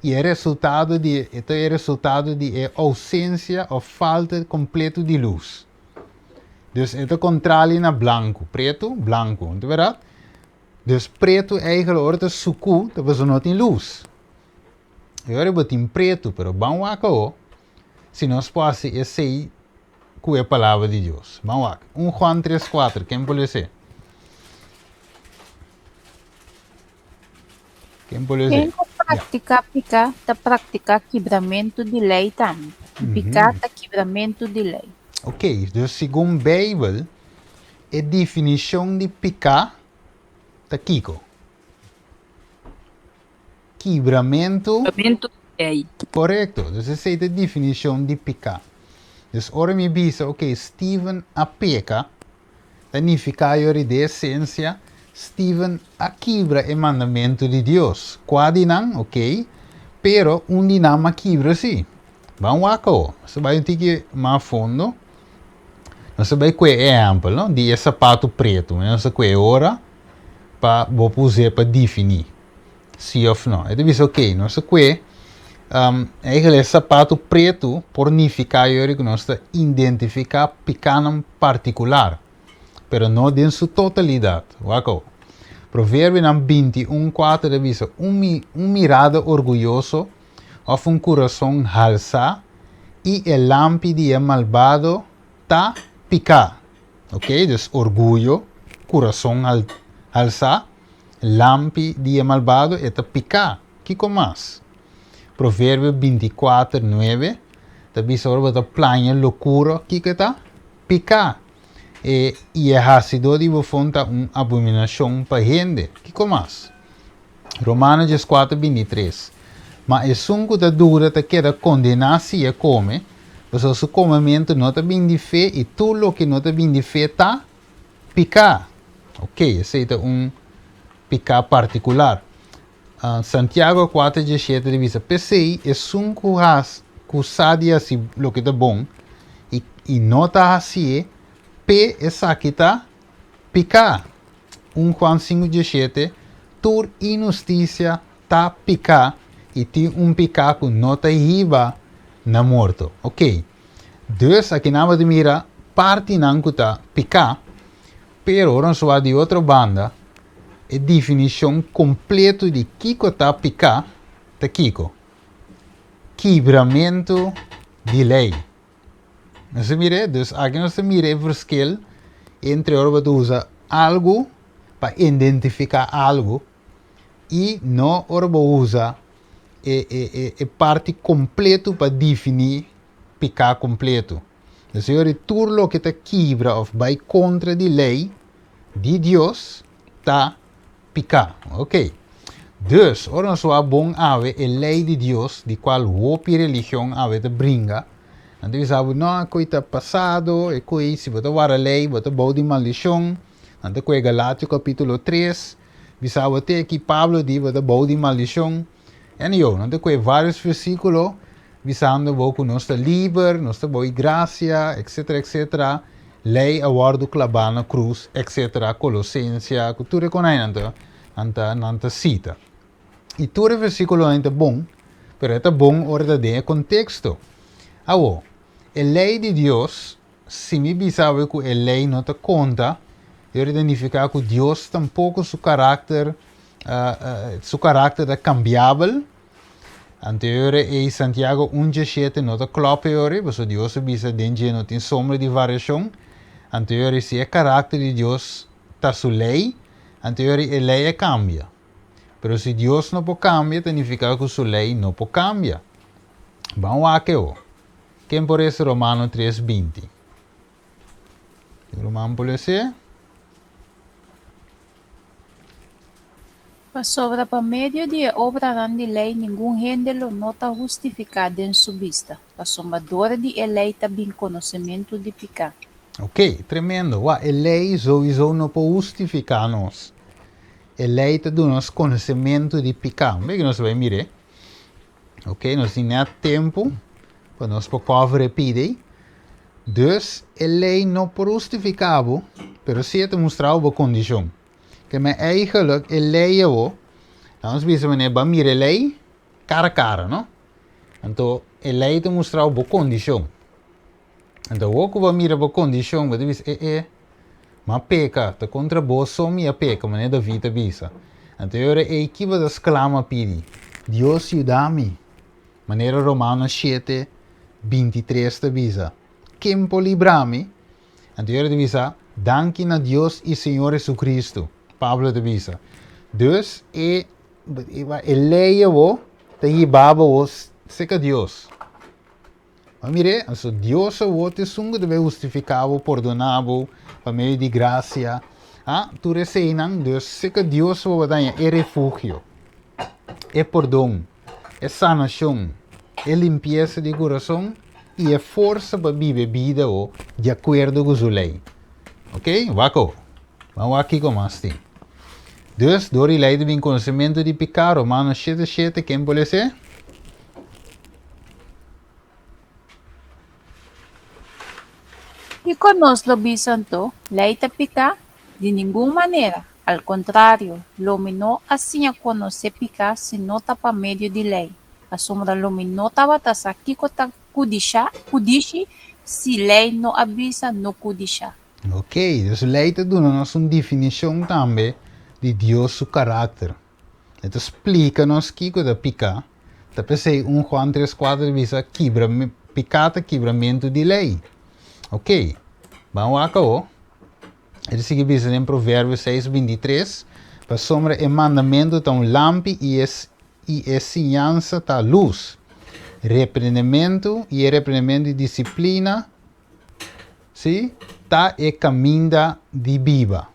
E é resultado de ausência ou falta completa de luz. Dus é contrário na branco, preto, branco, não é verdade? Dus preto eigenlijk é suku, dat was não tem luz. Agora eu tenho preto, pero vamos aqui, se nós podemos esse com a palavra de Deus. Vamos aqui. 1 Juan 3:4, quem pode ser? Quem pode ser? Prática, picar, tá prática quebramento de lei também. Picar, tá quebramento de lei. Ok, dus segundo a Bíblia, a definição de picar está Kiko. Quebramento. Quebramento de lei. Correto, dus essa é a definição de picar. Dus ora me bisa, ok, Steven a peca, significa de essência, Steven a quebra o mandamento de Deus. Quase não, ok, pero um dinama quebra sim. Vamos aqui, você vai ter que mais fundo. Você vai com exemplo, não? De sapato preto, mas você com hora para usar para definir sim ou não. Então isso ok, nós com eigenlijk sapato preto pornificar que nós identificar pequeno particular, pero não em sua totalidade. Wako. Provérbio 21:4 diz: mirada orgulhoso of coração alça e el lampi de malvado tá picar. Ok? Dus orgulho, coração alça, lampi de malvado é tá picar. Que mais? Provérbio 24:9 diz sobre a planha loucura que tá picar. E a ácido de fonta uma abominação para gente. Que mais? Romanos 4:23. Mas é sunco da dura te queda condenar se come, pois o seu comimento não está bem de fé e tudo o que não está bem de fé está picar. Ok, esse é picar particular. Santiago 4:17 diz: PCI é sunco que sadia se o que está bom e não está assim. P essa aqui está picar. 1 Juan 5:17, tur injustiça está picar e tem picar que não está riba na morto. Ok. Dus aqui na de mira parte não cuta picar, pero não só de outra banda a definição completa de Kiko tá picar, tá Kiko. Quebramento de lei. Nós mire, dus aqui nós mire o verschil entre ora você usa algo para identificar algo e não ora você usa parte completo para definir picar completo. Dus ora tudo lo que tá quebra ou vai contra de lei de Deus tá picar. Ok. Dus, ora nós é bom ave a lei de Deus, de qual a religião ave te bringa. Então, nós sabemos, não, coisa passado, e coisa, se você vai a lei, você vai de maldição. Então, coisa Galátios capítulo 3, nós sabemos até que Pablo diz, você vai de maldição. E eu, então, coisa vários versículos, nós sabemos que nós estamos livres, nós estamos graça, etc, etc. Lei a guardo clavar na cruz, etc. Colossenses, tudo com aí, nanta cita. E todo versículo é bom, mas é bom hora de contexto. Awo, a lei de Deus, se me pensava que a lei não te conta, eu identificar que Deus tampouco seu caráter é cambiável. Anterior em Santiago 1:7 não te klope, porque Deus bisa dentro não tem sombra de variação. Anterior se é caráter de Deus está sua lei, anterior a lei cambia. Pero se Deus não pode cambiar, significa que sua lei não pode cambiar. Vamos aqui, quem por isso Romano 3:20? Romano pode ser? Sobre por medio de obra de lei, nenhum género não está justificado em sua vista. A sombadora de lei também conhecimento de pecar. Ok, tremendo. A lei sowieso não pode justificar-nos. A lei te dá-nos conhecimento de pecar. Bem que nós vamos mirar. Ok, nós temos tempo para nós poder repetir. Dus, a lei não pode justificar, mas se te mostrar uma condição. Que me eigenlijk a lei é o. Nós vamos mirar a lei cara a cara, não? Então, a lei te mostrar uma condição. Então, o que vai mirar a condição, você diz, mas peca, te contra boa só minha peca, mas não é da vida bisa. Então, eu que vai exclamar pedi, Deus ajuda-me. Maneira Romana 7:23 te bisa. Quem pode livrar-me? Então, eu te bisa, danke a Deus e Senhor Jesus Cristo. Pablo te bisa. Dus, a lei é o, te llevava os, seca Deus. Mas mire, also Deus o te sungo deve justificado, perdonado, por meio de graça. Tu receinan, dus seca Deus o danha é refúgio, é perdão, é sanação, é limpeza de coração e é força para viver vida de acordo com sua lei. Ok? Vamos aqui com mais tempo. Dus, door die lei de conhecimento de pecado, Romanos 7:7, quem pode ser? E conosco lo santo, lei te pica de nenhuma maneira. Al contrário, l'uomo não assim a conhecer picar se não está por meio de lei. A sombra l'uomo não estava aqui com a kudishi, se lei não avisa, não kudishi. Ok, dus lei te dá-nos uma definição também de Deus seu caráter. Ele explica-nos que é picar. Também 1 Juan 3:4 visa picata quebramento de lei. Ok, vamos acá. Ele sigue dizendo em Provérbios 6:23, para sombra é mandamento tão lampe e é ciência tá luz. Repreendimento e repreendimento de disciplina, sim, tá é caminho de viva.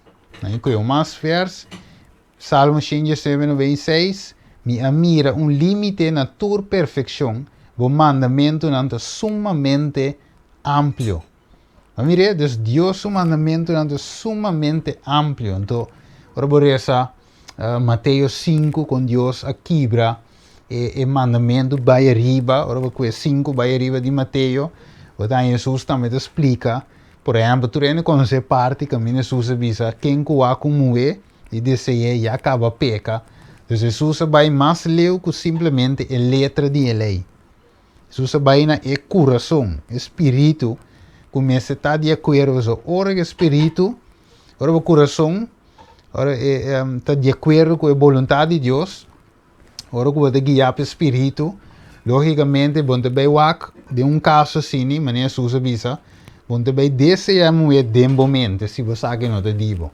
Aí que o mais vers, Salmo 107:96, me admira limite na tua perfeição, o mandamento não é sumamente amplo. Mire, dus Deus su mandamento é sumamente amplio. Então, ora Mateus 5 com Deus a quebra e mandamento vai arriba, ora que 5 vai arriba de Mateus, o da Jesus também explica, por exemplo, tu não conhece parte que Jesus avisa quem coa como é e deseja e acaba peca. Então, Jesus vai mais leu que simplesmente a letra de lei. Susa baina é coração, espírito, começa a estar de acordo com ora que espírito, ora o coração, ora está de acordo com a vontade de Deus, ora que você guiar para o espírito, logicamente, você vai wak de caso assim, maneira susa bisa, você vai desejar muito de momento, se você sabe não te digo.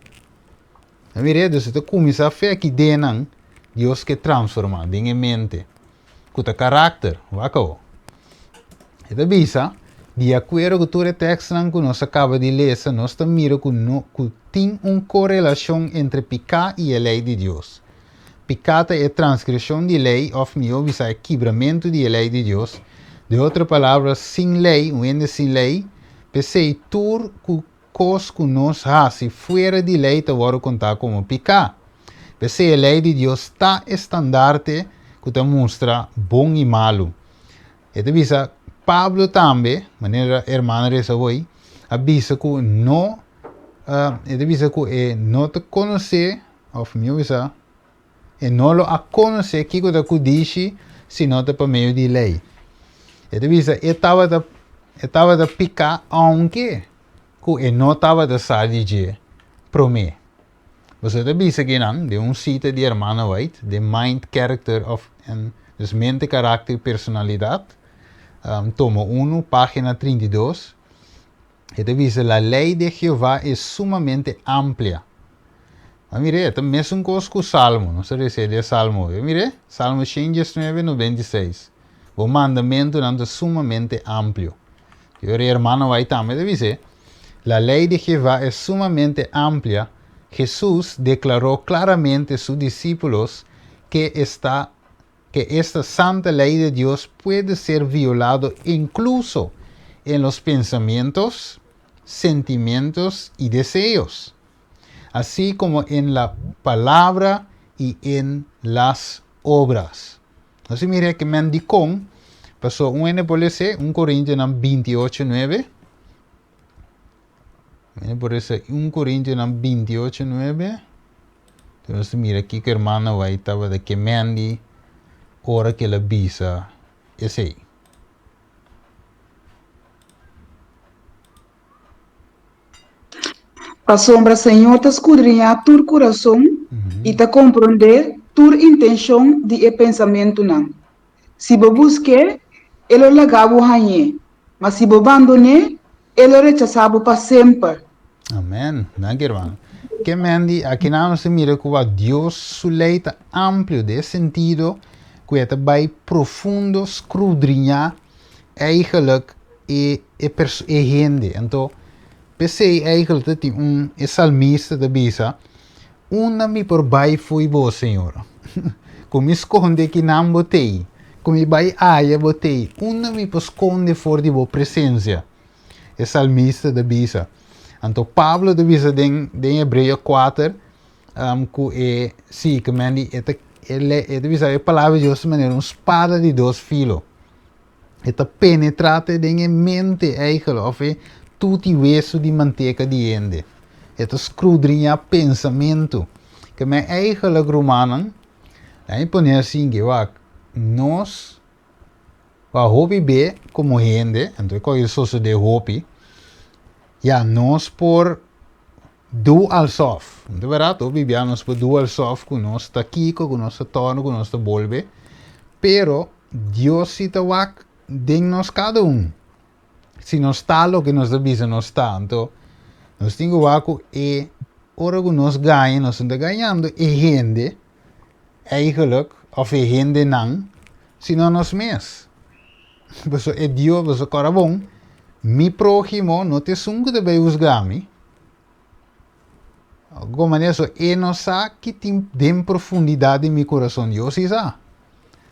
A mire, dus você começa a ver que denan, Deus que transforma, em mente, com o caráter, wako. Ita bisa, de acordo com o texto que nós acaba de ler, nós mira que tem uma correlação entre pecado e a lei de Deus. Pecado é transgressão de lei, ou melhor, é quebramento de lei de Deus. De outra palavra, sem lei, ou ainda sem lei, pensei tudo que nós fazemos fora de lei, te vou contar como pecado. Pensei a lei de Deus está estandarte que te mostra bom e malo. Ita bisa, Pablo também, maneira irmã reza hoje, avisa que não, não te conhecer, ou melhor, bisa, e não lo a conhecer que você diz se não te por meio de lei. Ita bisa, estava de picar aunque que não estava de sair promê. Você te bisa que não, de site de irmã White, de Mind, Character of, dus mente, carácter e personalidade. Tomo 1, página 32. Esta dice, la ley de Jehová es sumamente amplia. Mire, esta es un cosa que Salmo, no se dice de Salmo. Mire, Salmo 119, 96. O mandamento es sumamente amplio. Yo hermano va también dice, la ley de Jehová es sumamente amplia. Jesús declaró claramente a sus discípulos que esta santa ley de Dios puede ser violado incluso en los pensamientos, sentimientos y deseos, así como en la palabra y en las obras. Entonces mire que me indicó, pasó un Corintios 28, 9. Por eso 1 Corintios 28, 9. Entonces mira aquí que hermano va estaba de que me ora que la bisa es ahí. A sombra Senhor te escudrinha tu coração e te compreender tu intenção de pensamento não. Se você busque, ele lagabo hanhe, mas se você abandone, ele rechazabo para sempre. Amém. Não, irmão. Que mendi aqui não se mira que Deus suleita amplo de sentido que het bij profundo escudrinhar eigenlijk gente. Então, pensei eigenlijk dat salmista de bisa, una mi por bij foi bo, Senhor. Como esconde que não botei, como vai aia botei, una mi por esconde for de bo presença. É salmista de bisa. Então, Pablo de bisa em Hebreus 4, que sim, que mendi ele diz a palavra de Deus de maneira uma espada de dois filos. Ele penetra em mente eigenlijk, of tudo o hueso de manteiga de ende. Ele escudrinha pensamento. Que me eigenlijk romanen, aí põe assim que nós, hobby be como gente, então que eu sou de hobby, ja nós por do alsof. De verdade, nós vivemos por do alsof com nós taquico, com nosso torno, com nosso bolbe. Pero Deus se te wak de nós cada Se não está lo que nós devemos não está. Então, nós temos waku e ora que nós ganhamos, nós estamos ganhando e gente, eigenlijk, of e gente não, senão nós mesmos. Então, é Deus, você cara bom, mi prójimo não te sungo de bem usgar-me. Como isso, e não sabe que tem profundidade em meu coração, Deus sabe.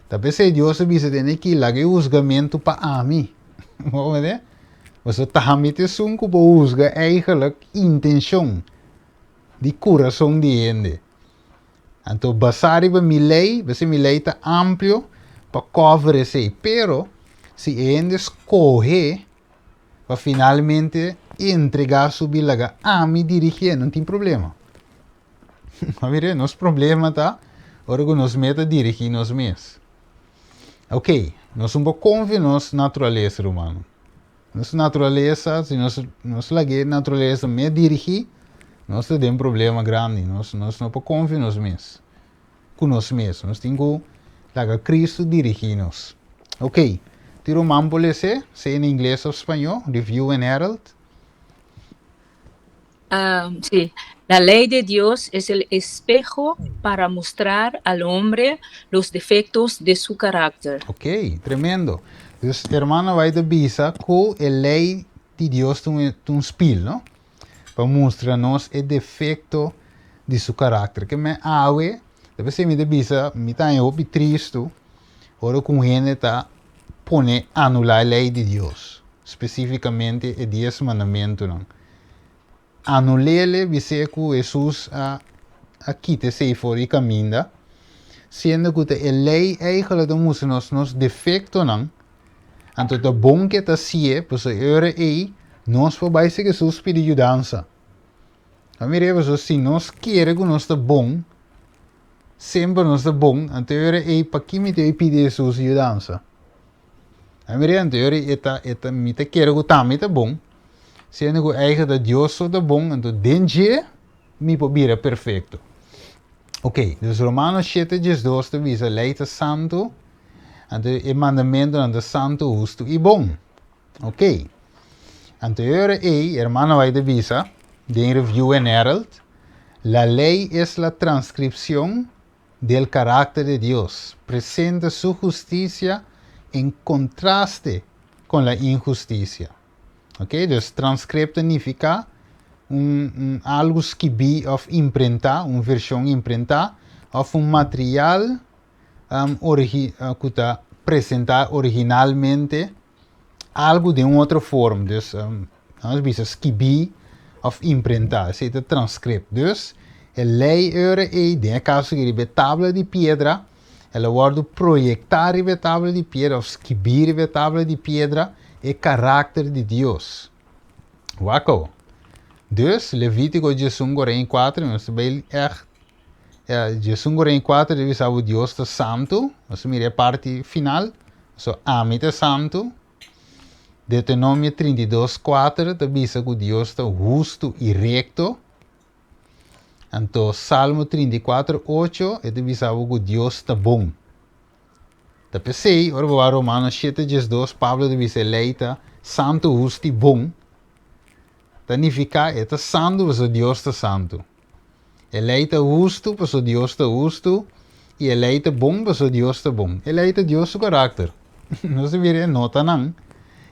Talvez se Deus se tem que lá que julgamento para mim. Vamos ver? Você também te sunco para usar eigenlijk intenção de coração de gente. Então, basado em minha lei, você minha lei está amplo para cobrir isso. Pero, se a gente escolhe para finalmente entregar sua bilaga a me dirigir, não tem problema. Mas nosso problema está, agora que nós meta dirigir nós mesmos. Ok, Nós somos confiar nossa natureza humana. Nossa natureza, se nós laguer natureza me dirigir, nós temos um problema grande. Nós não podemos confiar nos mesmos. Com nós mesmos. Nós temos que lagar Cristo dirigir-nos. Ok. Tiro man por ler, se em inglês ou espanhol, Review and Herald. Sí, la ley de Dios es el espejo para mostrar al hombre los defectos de su carácter. Ok, tremendo. Dus, hermano, vai de bisa que a lei de Deus tem um espelho, não? Para mostrar-nos o defeito de seu caráter. Que me awe, depois me de bisa, me tá em opi triste, ora com ele tá pone anular a lei de Deus, especificamente o 10 mandamentos, não? Anular-le, dizer que Jesus aqui te sei fora e caminha, sendo que a lei eigenlijk mostra nos defectos, não? Então, é bom que está zie, pois agora nós podemos ser Jesus pedir ajudança. A minha resposta se nós queremos que nós está bom, sempre nós está bom, então agora para que me te pedir Jesus ajudança? A minha resposta é me te quero que também está bom, sendo que eigenlijk Deus está bom, então dentro me pode vir perfeito. Ok, dus Romanos 7:2 te diz a lei está santo, e o mandamento é santo, justo e bom. Ok. Anterior hermano vai dizer, de Review and Herald, la ley es la transcripción del carácter de Dios. Presenta su justicia en contraste con la injusticia. Ok, dus transcript significa algo escribir of imprentar, uma versão imprentar, of material que está apresentar originalmente algo de outra forma. Dus, nós vamos escrever ou imprentar, se é transcript. Dus, a lei era de caso que a tábua de pedra, ela vai projetar a tábua de pedra, ou escrever a tábua de pedra, o caráter de Deus. Wako. Dus, Levítico 19:4, nós vamos Jesus em 4 deve ser o Deus está santo, nós mira a parte final, so amita santo. Deuteronômio 32:4 deve ser o Deus está justo e reto. Então Salmo 34:8 deve ser o Deus está bom. Tapi sei, ora vou a Romanos 7:2 Pablo deve ser eleita santo, justo e bom. Significa é santo, mas o Deus está santo. Eleita justo, pois o Deus está justo, e eleita bom, pois o Deus está bom. Eleita Deus o caráter. Não se vira nota não.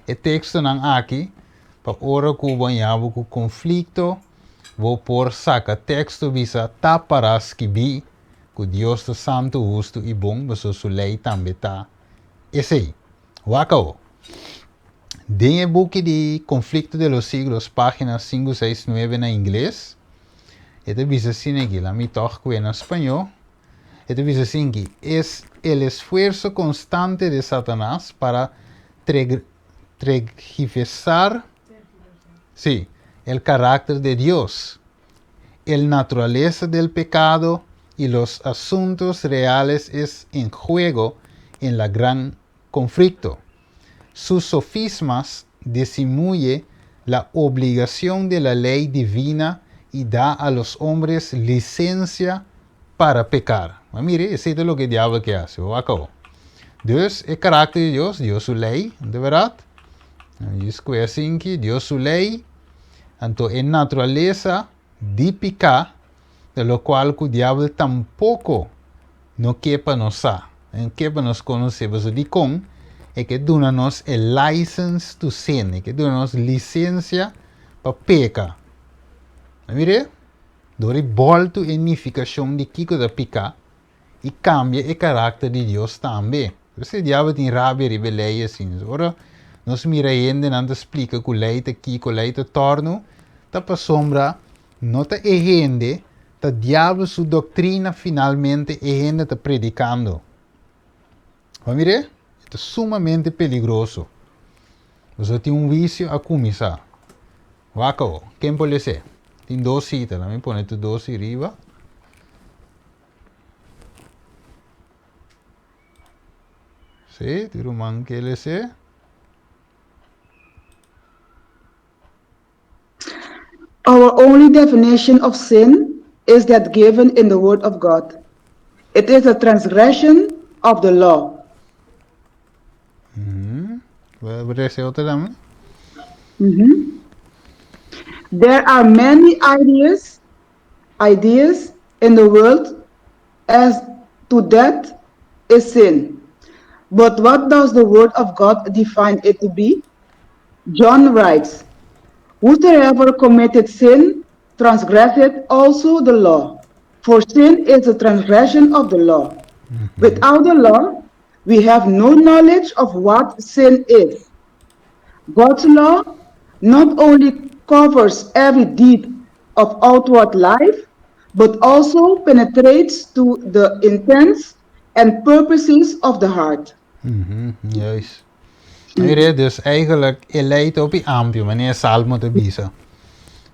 O texto não aqui, para ora que banhava com conflito, vou por saca texto visa taparás que bi, que Deus está santo, justo e bom, pois a sua lei também está. Esse aí. Wakao. Tem o book de Conflicto de los Siglos, páginas 569 na inglês. Este dice assim aqui, la mi toco en español. Este dice assim que es el esfuerzo constante de Satanás para tergiversar el carácter de Dios, el naturaleza del pecado y los asuntos reales es en juego en la gran conflicto. Sus sofismas disimulan la obligación de la ley divina y da a los hombres licencia para pecar. Mas mire, ese es lo que el diablo que hace. Acabó. Dios, el carácter de Dios, Dios su ley, de verdad. Dios que assim que Dios su ley, entonces en naturaleza de pecar, de lo cual el diablo tampoco no quepa nos a, no quepa nos conocer. Pero de con, es que dona-nos el license to sin, es que dona-nos licencia para pecar. Mire, dori volta a unificação de Kiko da Pica e cambia o caráter de Deus também. Você diabo tem rabia e rebelião assim. Ora, nós mira ainda não te explica que o leite Kiko, leite torno, tá para sombra, não tá errando, tá diabo sua doutrina finalmente errando tá predicando. Mas mire, é sumamente perigoso. Você tem vício a começar. Waco, quem pode ser? Tem 2 citas, também põe tu 12 arriba. Sí, Román, ¿qué le dice? Our only definition of sin is that given in the Word of God. It is a transgression of the law. Wat is het dan? There are many ideas in the world as to that is sin. But what does the Word of God define it to be? John writes, whosoever committed sin transgresseth also the law, for sin is a transgression of the law. Without the law, we have no knowledge of what sin is. God's law not only covers every deed of outward life, but also penetrates to the intents and purposes of the heart. Juist. Dus eigenlijk, je leidt op je ampje, wanneer salmo te bisa.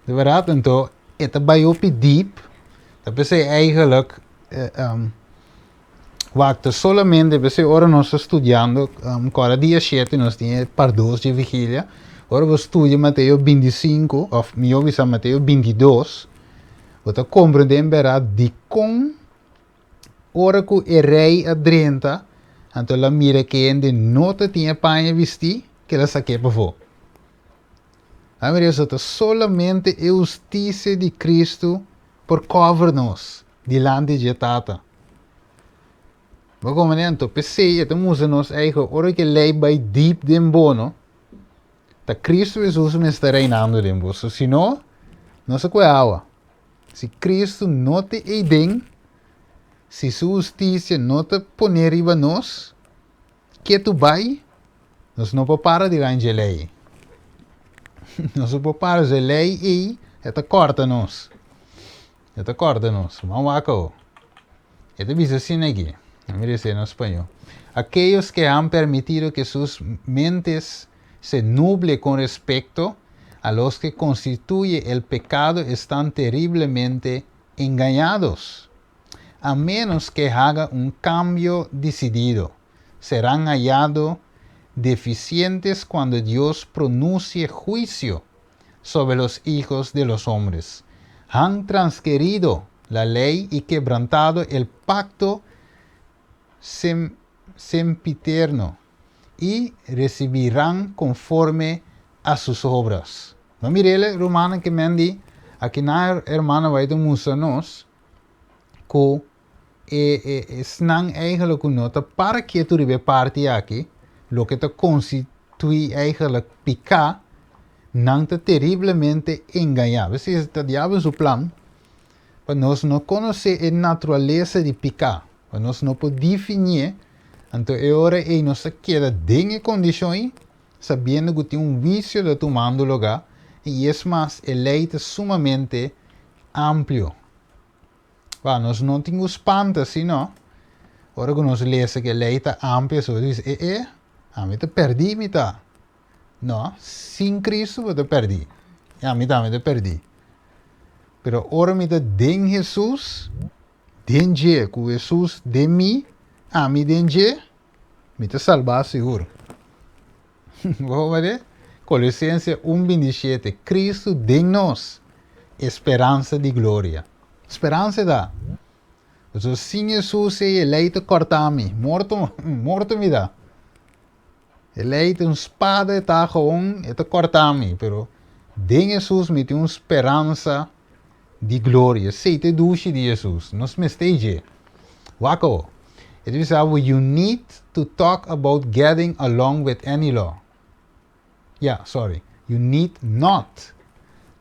De waarheid en to, het bij op je diep, dat is eigenlijk, waktu solamente você ora nós estudando cada dia 7 nós tinha pardos de vigília. Ora você estuda Mateus 25 of melhor visa Mateus 22. Você compreende verdade de com ora que o rei a 30 então la mira que ainda não tinha panha vestir que ela saque para fora. A Maria só solamente a justiça de Cristo por cover-nos diante de Tata. Maar kom maar to PC, het moet ons eigen orke lei bij diep den bono. Dat Cristo Jesus me está reinando den bono. So, si no, no se puede agua. Si Cristo no te eiden, si su justicia no te pone arriba nos, que tu vai, nos no para de ganhar lei. Nos no para de lei e het corta nos. Het corta nos. Vamos acá. Het is assim aqui. Mire en español. Aquellos que han permitido que sus mentes se nublen con respecto a los que constituye el pecado están terriblemente engañados. A menos que haga un cambio decidido, serán hallados deficientes cuando Dios pronuncie juicio sobre los hijos de los hombres. Han transgredido la ley y quebrantado el pacto sempiterno y recibirán conforme a sus obras. No mirele romana que mendi aquí na hermana vai de musa nos ko snang eigenlijk nota para que tu ribe parte aqui lo que te constitui eigenlijk pica nang te terriblemente engañar. Esse é o diabo seu plan. Para nós não conhecer a natureza de picar. Para nós não podemos definir, então é hora que nós queda em condições, sabendo que tem vício de tomando lugar, e é mais, a lei é sumamente amplo. Nós não temos espanta, senão, agora que nós lemos que a lei é ampla, só diz, a mim te perdi, me tá. Não, sem Cristo eu te perdi. A mim também te perdi. Pero ora me te den Jesus, den je, que Jesus de mim, a mim den je, me te salvar seguro. Vamos ver? Colossenses 1:27, Cristo den nós esperança de glória. Esperança dá. Então, sem Jesus, ele te corta-me, morto me dá. Ele tem uma espada e tá gewoon, e te corta-me, pero den Jesus me tem uma esperança de glória. Sei te duche de Jesus. Nos me stage. Wako. It is how you need to talk about getting along with any law. Yeah, sorry. You need not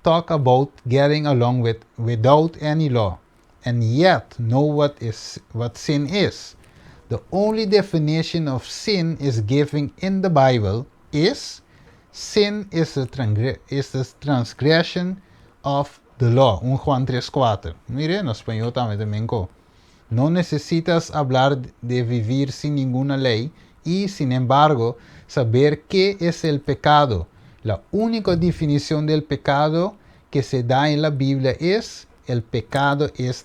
talk about getting along without any law, and yet know what sin is. The only definition of sin is given in the Bible is sin is the transgression of the law. 1 Juan 3:4. Mire, en español también. No necesitas hablar de vivir sin ninguna ley y, sin embargo, saber qué es el pecado. La única definición del pecado que se da en la Biblia es el pecado es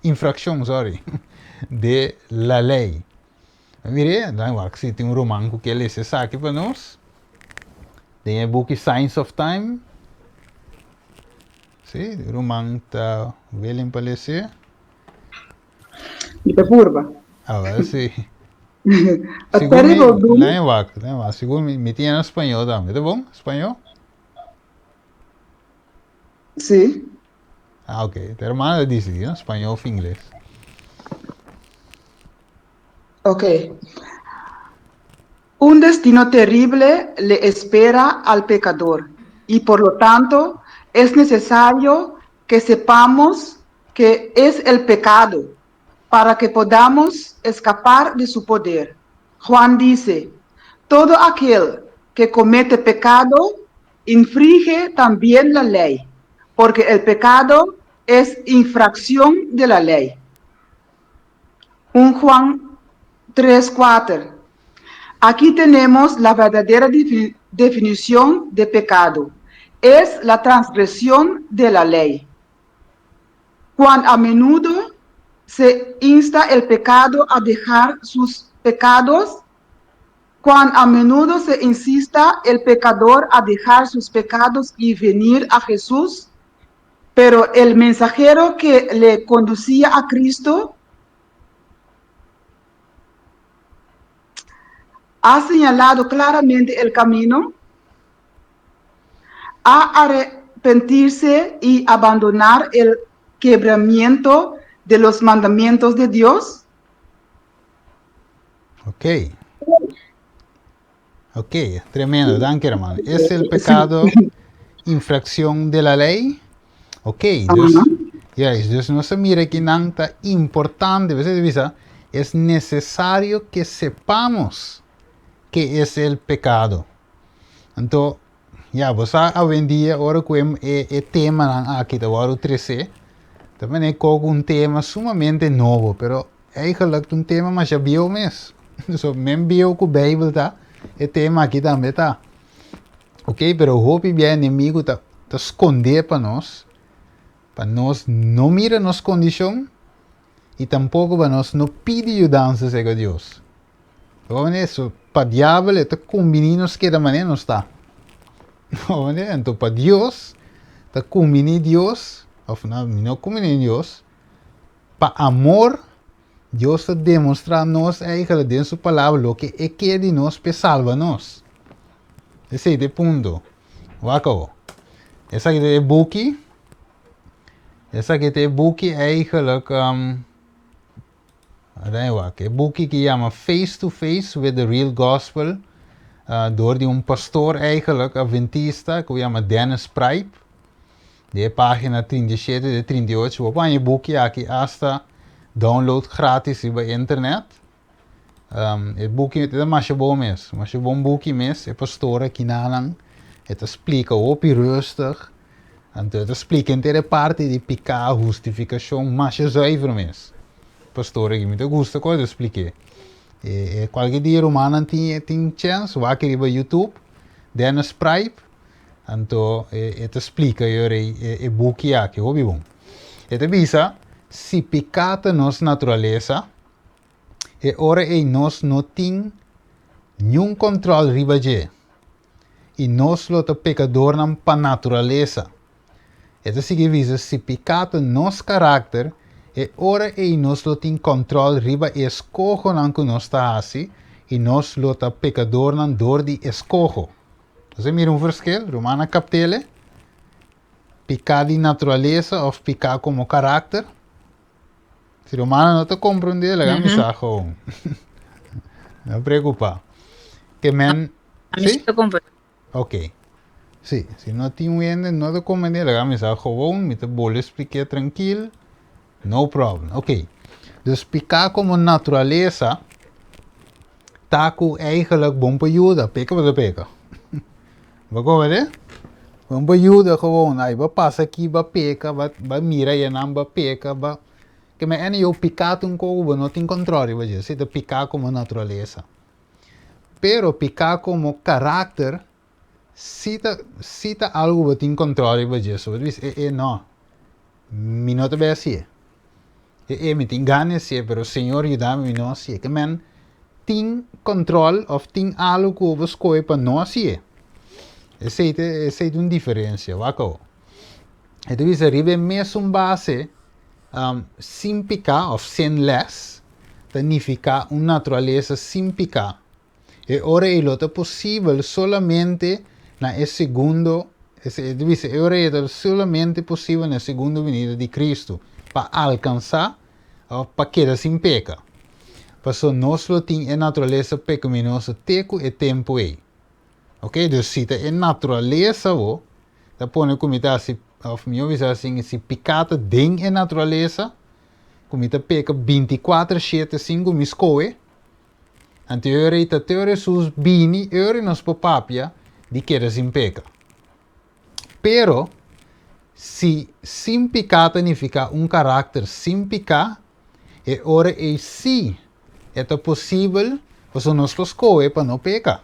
infracción, de la ley. Mire, dan wak si tem roman que ele se saque para nós. Tem o book Science of Time. Sim, o roman tá bem em palecer. Itapurba. Agora sim. A Segundo terrible me, doom. lá em wak, segundo me tinha em espanhol também, tá bom? Espanhol? Sí. Ah, ok. Te hermana dice, ¿no? Espanhol ou inglês. Ok. Un destino terrible le espera al pecador y por lo tanto es necesario que sepamos que es el pecado para que podamos escapar de su poder. Juan dice, todo aquel que comete pecado infringe también la ley, porque el pecado es infracción de la ley. 1 Juan 3:4. Aquí tenemos la verdadera definición de pecado. Es la transgresión de la ley. Cuán a menudo se insta el pecado a dejar sus pecados, cuán a menudo se insista el pecador a dejar sus pecados y venir a Jesús, pero el mensajero que le conducía a Cristo ha señalado claramente el camino a arrepentirse y abandonar el quebramiento de los mandamientos de Dios. Ok. Ok, tremendo, danke hermano. ¿Es el pecado infracción de la ley? Ok, dus no se mire que nada importante, es necesario que sepamos que es el pecado. Entonces, ya, vos a día, ahora que el tema aquí te voy a 13, también es un tema sumamente nuevo, pero eigenlijk un tema más ya vio mes. So, men vio que Bijbel está, el tema aquí también está. Ok, pero hope bien enemigo te esconder para nos no mira nos condición y tampoco para nos no pide ayudanza a Dios. Eso, para diablo, te combinamos que de manera no está. Entonces, para Dios, te combina Dios, o no combina Dios, para amor, Dios te demuestra nos eigenlijk en su palabra lo que Él quiere de nos, para salvarnos. Ese es el punto. Wako. Esa que te buki. Esa que te buki eigenlijk. Een boekje que llama Face to Face with the Real Gospel. Door die pastor eigenlijk, Adventista, que llama Dennis Pripe. De página 37 de 38. Waarvan je boekje aquí hasta download gratis bij internet. Het boekje het is maar bom is. Maar je bom boekje mis. Het pastor que nalang. Het explica op rustig. En het explica in de parte de pica justificação, mas je zuiver mis. Pastore que me gusta quando eu expliquei. Qualquer dia romano tem chance, vai aqui no YouTube, Dennis Pripe, então ele explica o book aqui, hobby bom. Ele diz, se pecata nos natureza, ora nós não tem nenhum controle riba de, e nós lota pecador não pa natureza. Ele significa se pecata nos caráter, e ora nós lo tem controle riba escojo não que nós está assim e nós lo tá pecador não door de escojo. Você mira verschil, Romana captele, pecar de natureza ou pecar como caráter. Se Romana não te compreende, le ga mensaje. Não preocupa. Que men, ¿Sí? Ok. Sí, si no te entiende, no te compreende, le ga mensaje gewoon, me te bol expliquer tranquilo. No problem. Ok. Dus pecar como natureza, taku eigenlijk bom pejuda. Peka wat peka. Wat hè? Bom pejuda gewoon. Ay, ba passa aqui, ba peka, ba mira e não ba peka, ba. Que me ene eu picar um cogo, não tem controle, vai dizer. Se te picar como natureza. Pero picar como caráter, cita algo que tem controle, vai dizer. So, não. Mi não te ve assim. Me tem ganas, pero o Senhor ajuda-me nós, que men tem controle of tem algo que eu escolho para nós, essa é uma diferença, waco. Então, isso arriba mesmo base, sem pecar, ou sinless, significa uma natureza sem pecar. E ora é possível somente na segundo, ora é somente possível na segunda venida de Cristo, para alcançar, para quedar sem pecar. Porque nós temos a natureza pecaminosa teco e tempo aí. Ok? Então, se a natureza, da põe como está assim, of meu visão assim, se pecado dentro da natureza, como está peca 24/7 miscoe, anterior a teoria sus bini, nos papapia, de que era sem peca. Pero, se sem pecado significa caráter sem pecar, e ora é sim, é possível, para nós escolher para não pecar.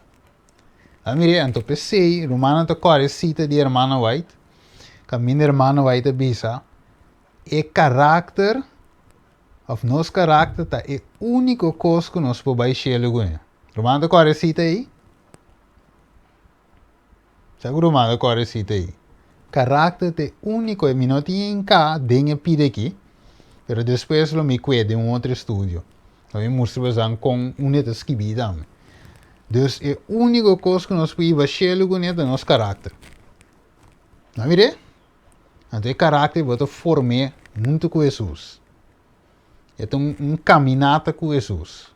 Mire, então pensei, Romana to corre cita de Hermana White, que a minha Hermana White bisa, caráter, of nosso caráter, é o único coisa que nós podemos chegar. Romana to corre cita aí? Sabe Romana to corre cita aí? Caráter é único, e não tem cá, dentro pide aqui, mas depois eu me cuido em outro estúdio. Eu mostro com unidade esquibida. Então, é a única coisa que nós podemos chegar é o nosso caráter. Não é? Então, o caráter vai formar muito com Jesus. É caminhada com Jesus.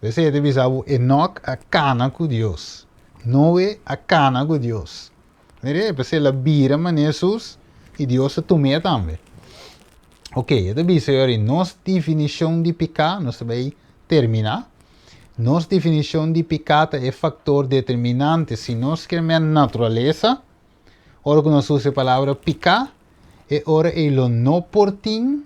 Você deve saber, Enoch a cana com Deus. Noé a cana com Deus. Porque a bira com Jesus e Deus a tomou também. Ok, então, nossa definição de pecado, nós vamos terminar. Nossa definição de pecado é fator determinante. Se nós queremos a natureza, ora que nós usamos a palavra pecar, é ora ele não portim,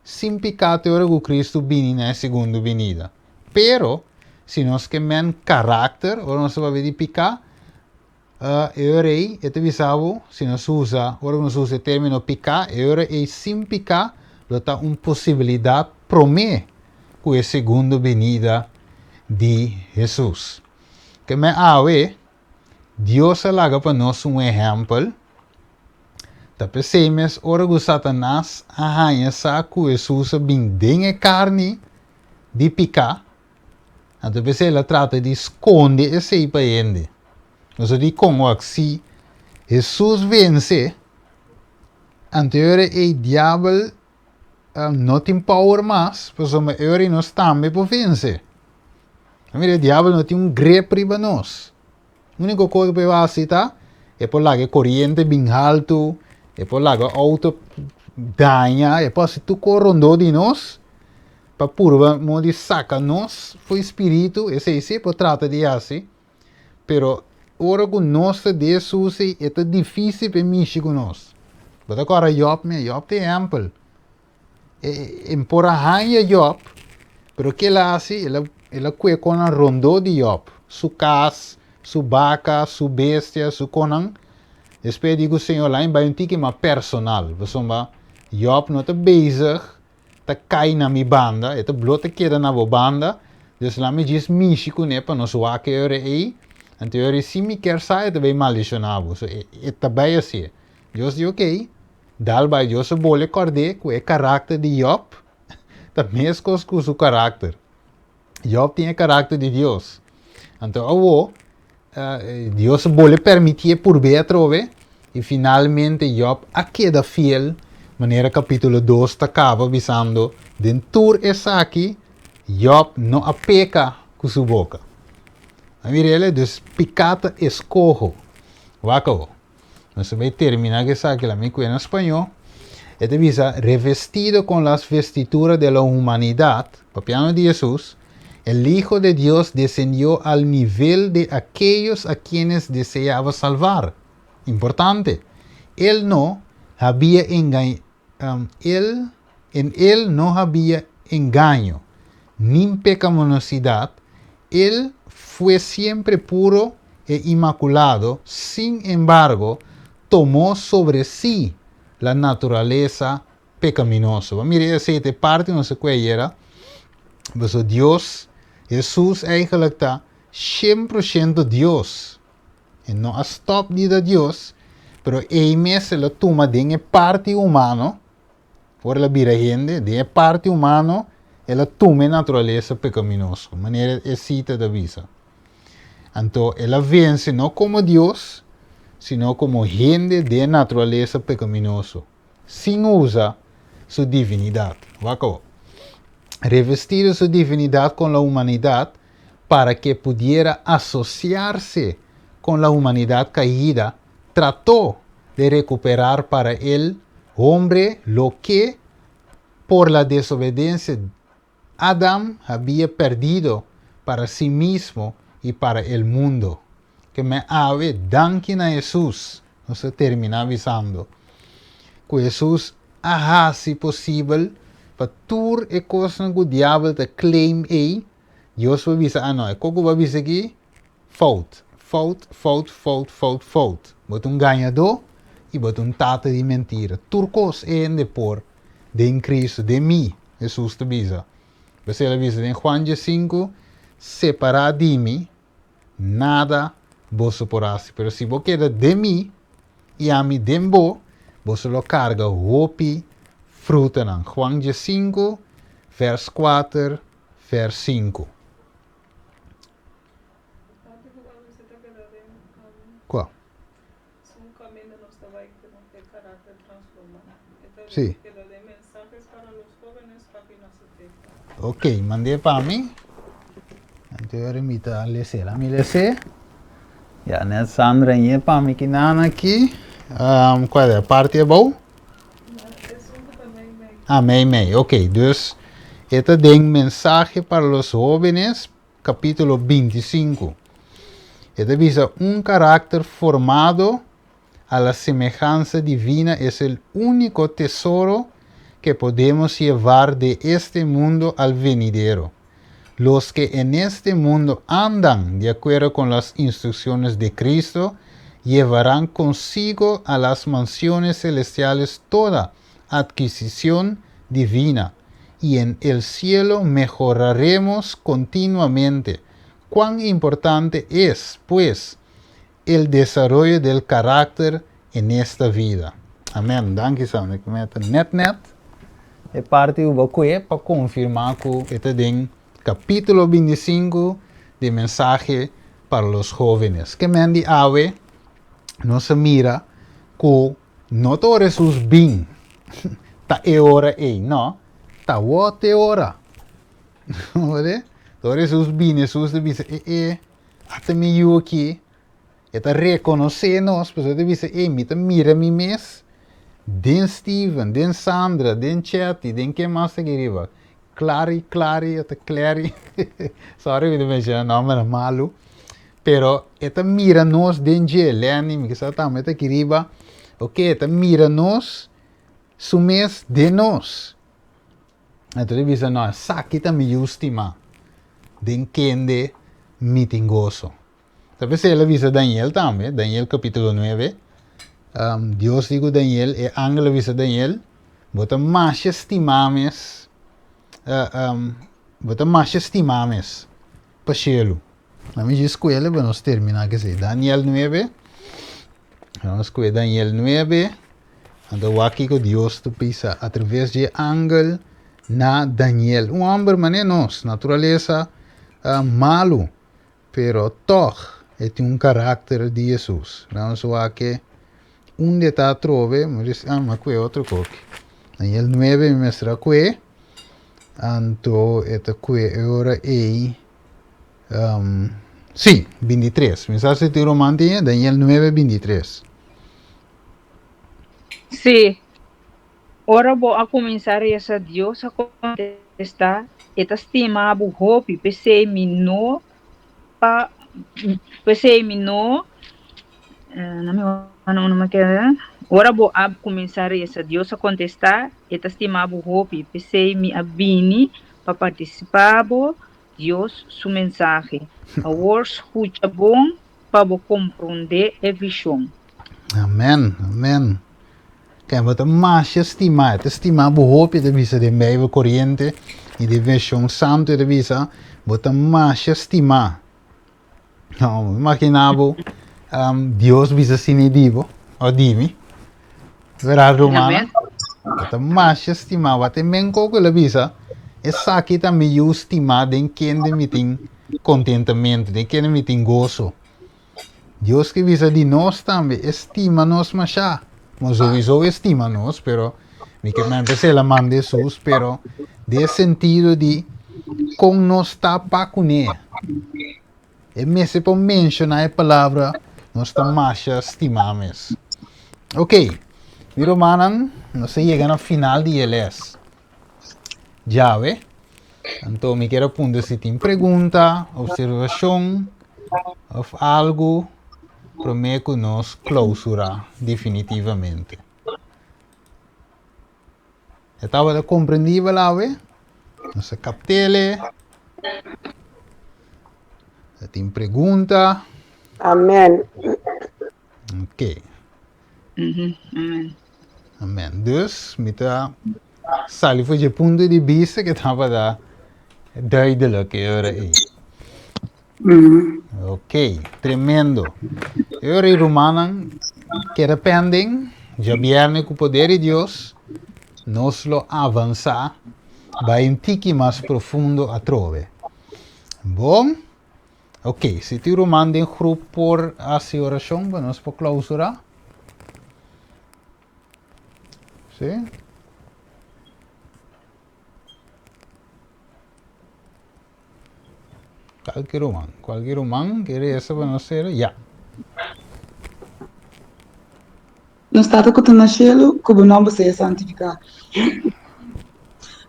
sem pecado, é ora que Cristo vem na segunda venida. Pero, se nós queremos caráter, ora nós vamos ver pecar, é ora aí, se nós usamos, ora que nós usamos o termo pecar, é ora aí sem pecar, dá uma possibilidade promer com a segunda venida de Jesus. Que me awe, Deus alaga para nós exemplo. Da pensemos, ora que Satanás arranha saco Jesus bem dengue carne de picar. Então pensei, ela trata de esconder esse para ele. Nós diz como assim, Jesus vence, anterior o diabo não tem power mais, porque ele não está também para vencer. O diabo não tem grepe para nós. A única coisa que vai fazer é por lá que corrente bem alto, é por lá que auto danha, é por se tu correndo de nós, para purva modo saca nós, foi espírito, esse por trata de assim, pero ora que nós de Jesus é difícil para mexer com nós. Mas agora Job tem exemplo. Por arranha Job, pero que ela hace, ela cuida com a rondo de Job, su casa, su vaca, su bestia, su conan. Depois digo, Senhor, lá em baixo tem uma personal. Você Job não está bezig, está cai na minha banda, está blota queda na minha banda. Dus lá me diz, Michico, né, para nós o que eu aí. Então, se me quer sair, também maldicionado. Está bem assim. Deus diz, ok. Dal vai Deus bole acordar com o caráter de Job. Também é coisa com o seu caráter. Job tem o caráter de Deus. Então, Deus bole permitir por ver trove. E finalmente Job a queda fiel. Maneira capítulo 2 acaba avisando. Dentro essa aqui, Job não apeca com sua boca. A mirele, dus picata escojo. Waco. Nós vamos terminar que sabe que la me en espanhol. Este visa revestido con las vestiduras de la humanidad, papiano de Jesús, el Hijo de Dios descendió al nivel de aquellos a quienes deseaba salvar. Importante. Él no había engaño. En él no había engaño, ni pecaminosidad. Él fue siempre puro e inmaculado, sin embargo, tomó sobre sí la naturaleza pecaminoso. Mire, essa parte não se era, mas o Deus, Jesus eigenlijk está 100% Deus. E não a stop de Deus, pero ele mesmo la toma de parte humano, por la vida gente, de parte humano, ela toma natureza pecaminosa, maneira é cita da visa. Então, ela vence não como Deus, sino como gente de natureza pecaminosa, sem usar sua divindade. Revestir sua divindade com a humanidade para que pudiera associar-se com a humanidade caída, tratou de recuperar para el hombre lo que por la desobediencia Adán había perdido para sí mismo y para el mundo. Que me ave danken a Jesus. Não se termina avisando. Que Jesus haja, se possível, para tur e coisa que o diabo te claim aí. Deus vai avisar, não, é como vai avisar aqui? Fault. Bota ganhador e bota tata de mentira. Turcos é de por, de Cristo, de mim, Jesus te avisa. Você avisa em Juan 5, separar de mim, nada você porá. Pero se você quer de mim, e a mim de você lo carga hopi fruta. Juan 5, vers 4, vers 5. Qual? Sim. Ok, mandei para mim. Então eu remito a lecer. A me lecer. Ja, net Sandra hier para mim que nana aqui. Qual é a parte é boa? Meio. Ok, dus esta tem mensagem para os jovens, capítulo 25. Esta visa carácter formado a la semejanza divina es el único tesoro que podemos llevar de este mundo al venidero. Los que en este mundo andan de acuerdo con las instrucciones de Cristo llevarán consigo a las mansiones celestiales toda adquisición divina y en el cielo mejoraremos continuamente. Cuán importante es, pues, el desarrollo del carácter en esta vida. Amén. Danke Sandra. Ik met net. E parte uva para confirmar que este den capítulo 25 de mensaje para los jóvenes. Que me di ave no se mira que no todo Jesús bien. Ta e hora no. Ta wote hora. ¿Vale? Todo Jesús bien. Jesús dice hasta me yo aquí. Eta reconocernos, pues eu disse, mira mi mes, den Steven, den Sandra, den Chetty, den que mais te queria. Clary, sorry, eu mencionar nome era malo, pero eta mira nos den je, Lenny, me que sa também te queria, ok, eta mira nos, su mes de nos. Então eu disse, não, sakita mi justima, den kende mitingoso. Talvez ela avisa Daniel também, Daniel capítulo 9. Deus digo Daniel, e ángel avisa Daniel, bota mais estimames, para cielo. Vamos escolher, vamos terminar que sei, Daniel 9. Vamos escolher Daniel 9. Então aqui que Deus te pisa através de ángel na Daniel. Homem, mas nós, natureza malo, pero toch. Tem carácter de Jesus. Vamos ver que está trove, mas que é outro coque. Daniel 9 me mostra que, então, esta que agora é, sim, 23. Mensagem de romântica, Daniel 9, 23. Sí, ahora voy a comenzar a Dios a contestar esta estima abu hopi, pese mi no pa. Pensei no me queda. Agora vou começar essa Deus a contestar. Esta estimava hopi. Pensei me avini para participar Deus sua mensagem. Agora escuta bom para compreender a visão. Amém. Que bota mais estima, estima bohopi de visa de meio corrente e de versão santo de visa, bota mais estima. Não, imaginavo Deus visa sinedivo, o dimi. Verá romana. Bota mais estima, bota men coco la visa. Essa aqui também eu estima de quem de meeting contentamento, de quem de meeting gozo. Deus que visa de nós também estima nós machá. Mas sowieso estima nós, pero mi que me empecé la mande Jesus, pero de sentido de com nós está para com ele. E me se pode mencionar a palavra nós está mais estimamos. Ok, mi romanan, nós chegamos ao final de eles. Já, ve? Então, me quero apontar se tem pergunta, observação, ou algo. Prometo nos clausurar definitivamente. Estava compreendível lá, ve? Nossa captele. Tem pergunta. Amém. Ok. Amen. Amém. Dus, met sali voor je punto di vista que estava da duidelijk aí. Ok, tremendo. Eu e Romanan, que dependem, já viernes com o poder de Deus, nós lo avançar, vai um tique mais profundo a trove. Bom, ok, se tu Roman tem grupo por a oração, vamos para clausurar. Sim? Qualquer romano que essa para nós ser, já. No stato que tu nasceu, que o nome seja santificado.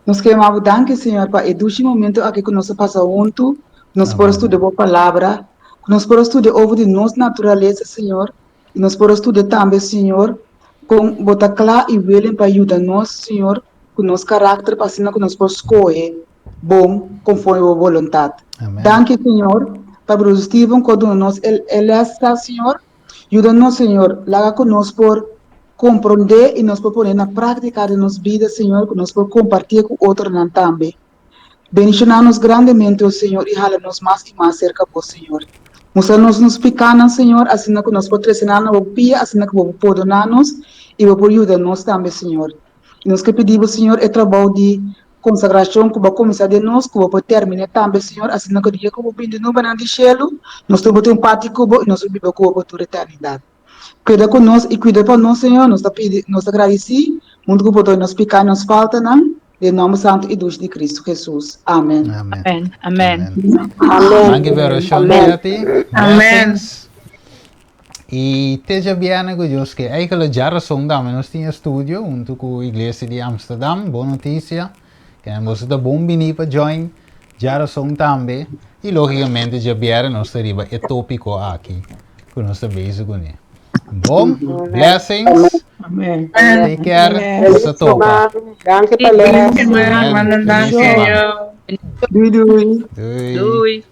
Nós queremos danke, Senhor, para este momento aqui que nós passamos junto, nós podemos estudar a palavra, nós podemos estudar over de nossa natureza, Senhor, e nós podemos estudar também, Senhor, com botar claro e willing para ajudar nós, Senhor, com nosso caráter, para assim que nós podemos escolher bom, conforme a vontade. Danke, Senhor, para o Steven, quando nós ele está, Senhor, ajuda-nos, Senhor, lá que nós por compreender e nós por pôr na prática de nossa vida, Senhor, que nós por compartilhar com outros também. Bendicionar-nos grandemente, Senhor, e jala-nos mais e mais cerca do Senhor. Mostra-nos nos pecados, Senhor, assim que nós podemos treinar na pia, assim que vamos perdonar-nos e vamos ajudar-nos também, Senhor. E nós que pedimos, Senhor, é trabalho de consagração que vai começar de nós, que vai terminar também, Senhor, assim que o dia que vamos pedir no banana de cielo, nós temos um parte que e nós vivemos com a toda eternidade. Cuida conosco e cuida para nós, Senhor, nós agradecemos, muito que podemos nos pecar, nos falta, não? Em nome santo e doce de Cristo Jesus. Amém. Amen. Amen. Dank je wel, Shonjati. Amen. E esteja bem com Deus que eigenlijk já razão da nós tinha estúdio junto com a igreja de Amsterdam, boa notícia, que nós está bom vir para join, já razão também, e logicamente já bem nós teriba é tópico aqui, que nós está bezig com ele. Bom, blessings. Amen. Take care. Sa topa. Danke, Palais. Amen. Amen. Danke. Doei, doei. Doei. Doei.